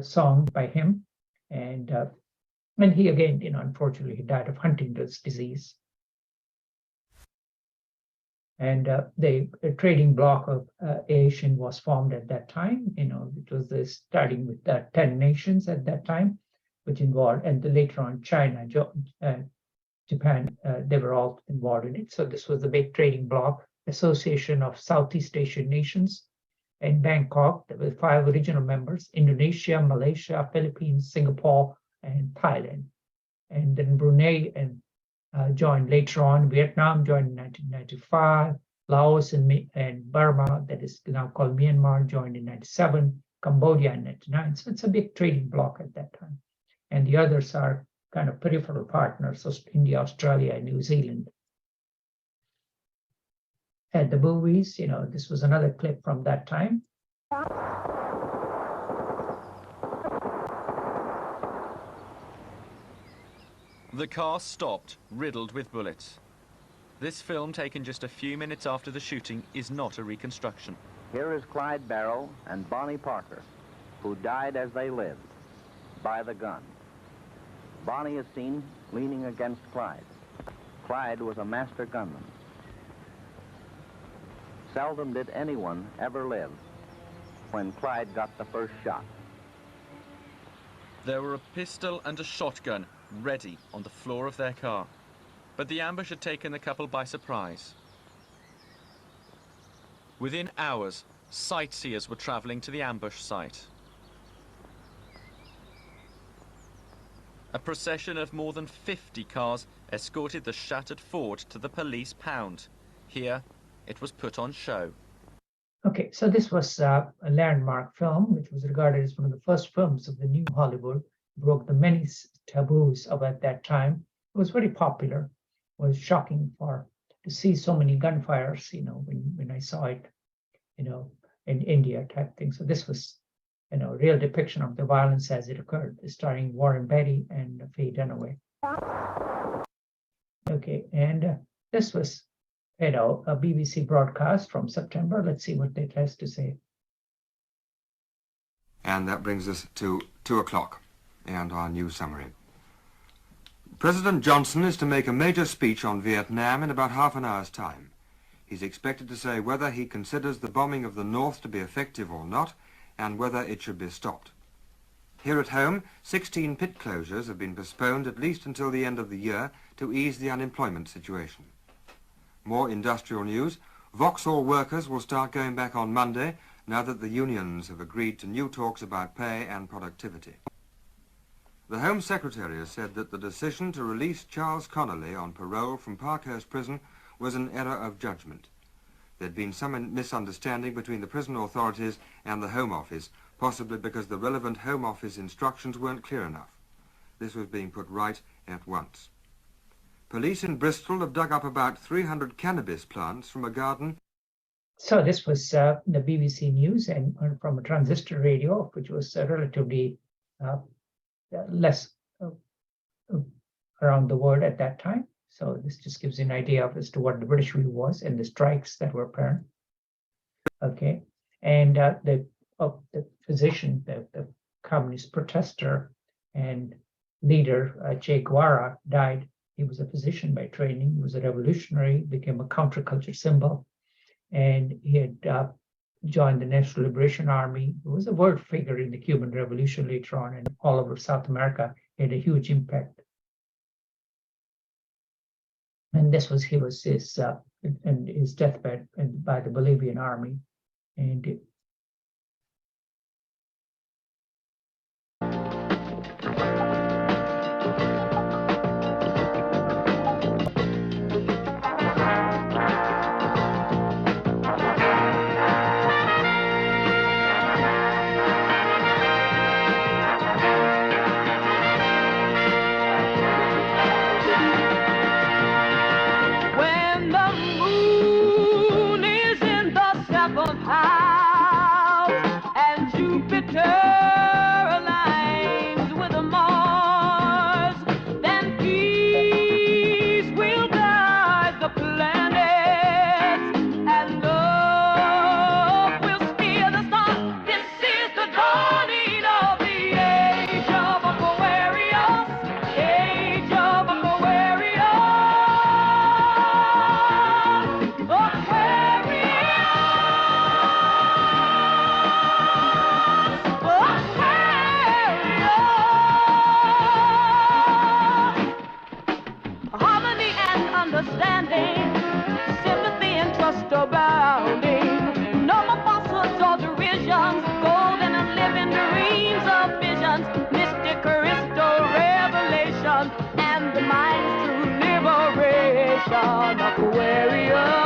song by him. And he again, you know, unfortunately, he died of Huntington's disease. And the trading bloc of Asian was formed at that time. You know, it was starting with 10 nations at that time, which involved, and later on China, Japan, they were all involved in it. So this was the big trading bloc, Association of Southeast Asian Nations. In Bangkok, there were 5 original members: Indonesia, Malaysia, Philippines, Singapore, and Thailand. And then Brunei and joined later on. Vietnam joined in 1995. Laos and Burma, that is now called Myanmar, joined in 97. Cambodia in 99. So it's a big trading bloc at that time. And the others are kind of peripheral partners, so India, Australia, and New Zealand. At the movies, you know, this was another clip from that time. The car stopped, riddled with bullets. This film, taken just a few minutes after the shooting, is not a reconstruction. Here is Clyde Barrow and Bonnie Parker, who died as they lived, by the gun. Bonnie is seen leaning against Clyde. Clyde was a master gunman. Seldom did anyone ever live when Clyde got the first shot. There were a pistol and a shotgun ready on the floor of their car. But the ambush had taken the couple by surprise. Within hours, sightseers were traveling to the ambush site. A procession of more than 50 cars escorted the shattered Ford to the police pound. Here, it was put on show. Okay, so this was a landmark film, which was regarded as one of the first films of the new Hollywood, broke the many taboos of at that time. It was very popular. It was shocking to see so many gunfires, you know, when I saw it, you know, in India type thing. So this was, you know, a real depiction of the violence as it occurred, starring Warren Beatty and Faye Dunaway. Okay, and this was, you know, a BBC broadcast from September. Let's see what it has to say. And that brings us to 2 o'clock and our news summary. President Johnson is to make a major speech on Vietnam in about half an hour's time. He's expected to say whether he considers the bombing of the North to be effective or not, and whether it should be stopped. Here at home, 16 pit closures have been postponed at least until the end of the year to ease the unemployment situation. More industrial news. Vauxhall workers will start going back on Monday now that the unions have agreed to new talks about pay and productivity. The Home Secretary has said that the decision to release Charles Connolly on parole from Parkhurst Prison was an error of judgment. There'd been some misunderstanding between the prison authorities and the Home Office, possibly because the relevant Home Office instructions weren't clear enough. This was being put right at once. Police in Bristol have dug up about 300 cannabis plants from a garden. So this was the BBC News and from a transistor radio, which was relatively less around the world at that time. So this just gives you an idea of as to what the British view was and the strikes that were apparent. Okay, and the physician, the communist protester and leader Che Guevara died. He was a physician by training. He was a revolutionary, became a counterculture symbol, and he had joined the National Liberation Army. He was a world figure in the Cuban Revolution later on, and all over South America. He had a huge impact. And this was his deathbed by the Bolivian army. And When the moon is in the seventh house and Jupiter aligns with Mars, then peace will guide the planets and love will steer the stars. This is the dawning of the age of Aquarius, age of Aquarius. Harmony and understanding, sympathy and trust abounding. No more falsehoods or derisions, golden and living dreams of visions, mystic crystal revelation, and the mind's true liberation. Aquarius.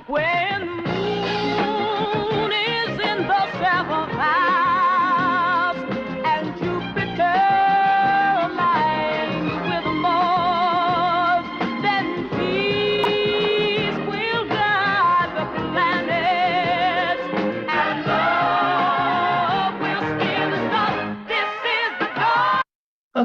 When moon is in the seventh house and Jupiter aligns with Mars, then peace will guide the planets and love will steer the stars. This is the dawn.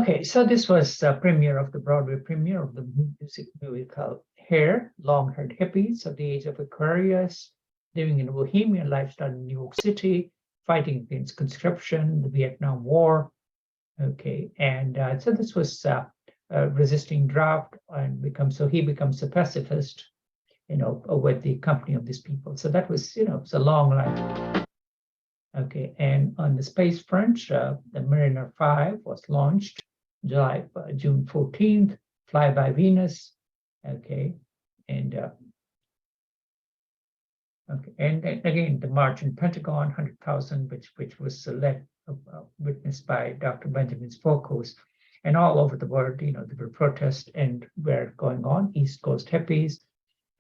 okay, so this was the premiere of the Broadway premiere of the musical Hair, long-haired hippies of the age of Aquarius, living in a bohemian lifestyle in New York City, fighting against conscription, the Vietnam War. Okay, and so this was resisting draft and he becomes a pacifist, with the company of these people. So that was, it's a long life. Okay, and on the space front, the Mariner 5 was launched June 14th, fly by Venus. Okay, and again the march in Pentagon, 100,000, which was witnessed by Dr. Benjamin Foucault, and all over the world. There were protests and were going on. East Coast hippies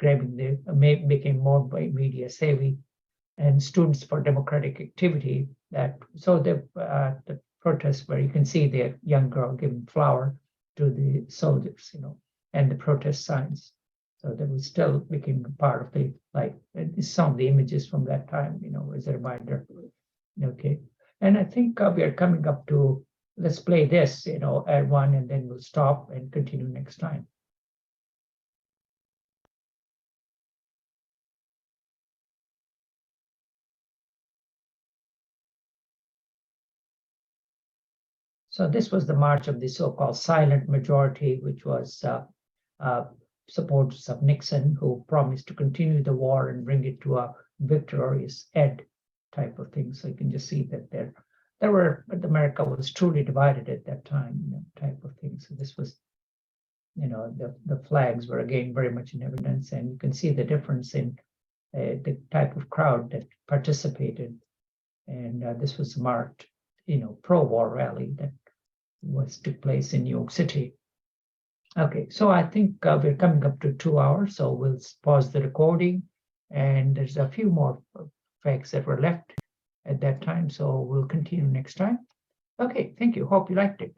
became more media savvy, and students for democratic activity. The protests where you can see the young girl giving flower to the soldiers, and the protest signs. So that was still became a part of the some of the images from that time, as a reminder. Okay, and I think we are coming up to, let's play this, at one, and then we'll stop and continue next time. So this was the march of the so-called silent majority, which was supporters of Nixon, who promised to continue the war and bring it to a victorious end type of thing. So you can just see that America was truly divided at that time, type of thing. So this was, the flags were again very much in evidence, and you can see the difference in the type of crowd that participated. And this was marked, pro-war rally that took place in New York City. Okay, so I think we're coming up to 2 hours, so we'll pause the recording, and there's a few more facts that were left at that time, so we'll continue next time. Okay, thank you. Hope you liked it.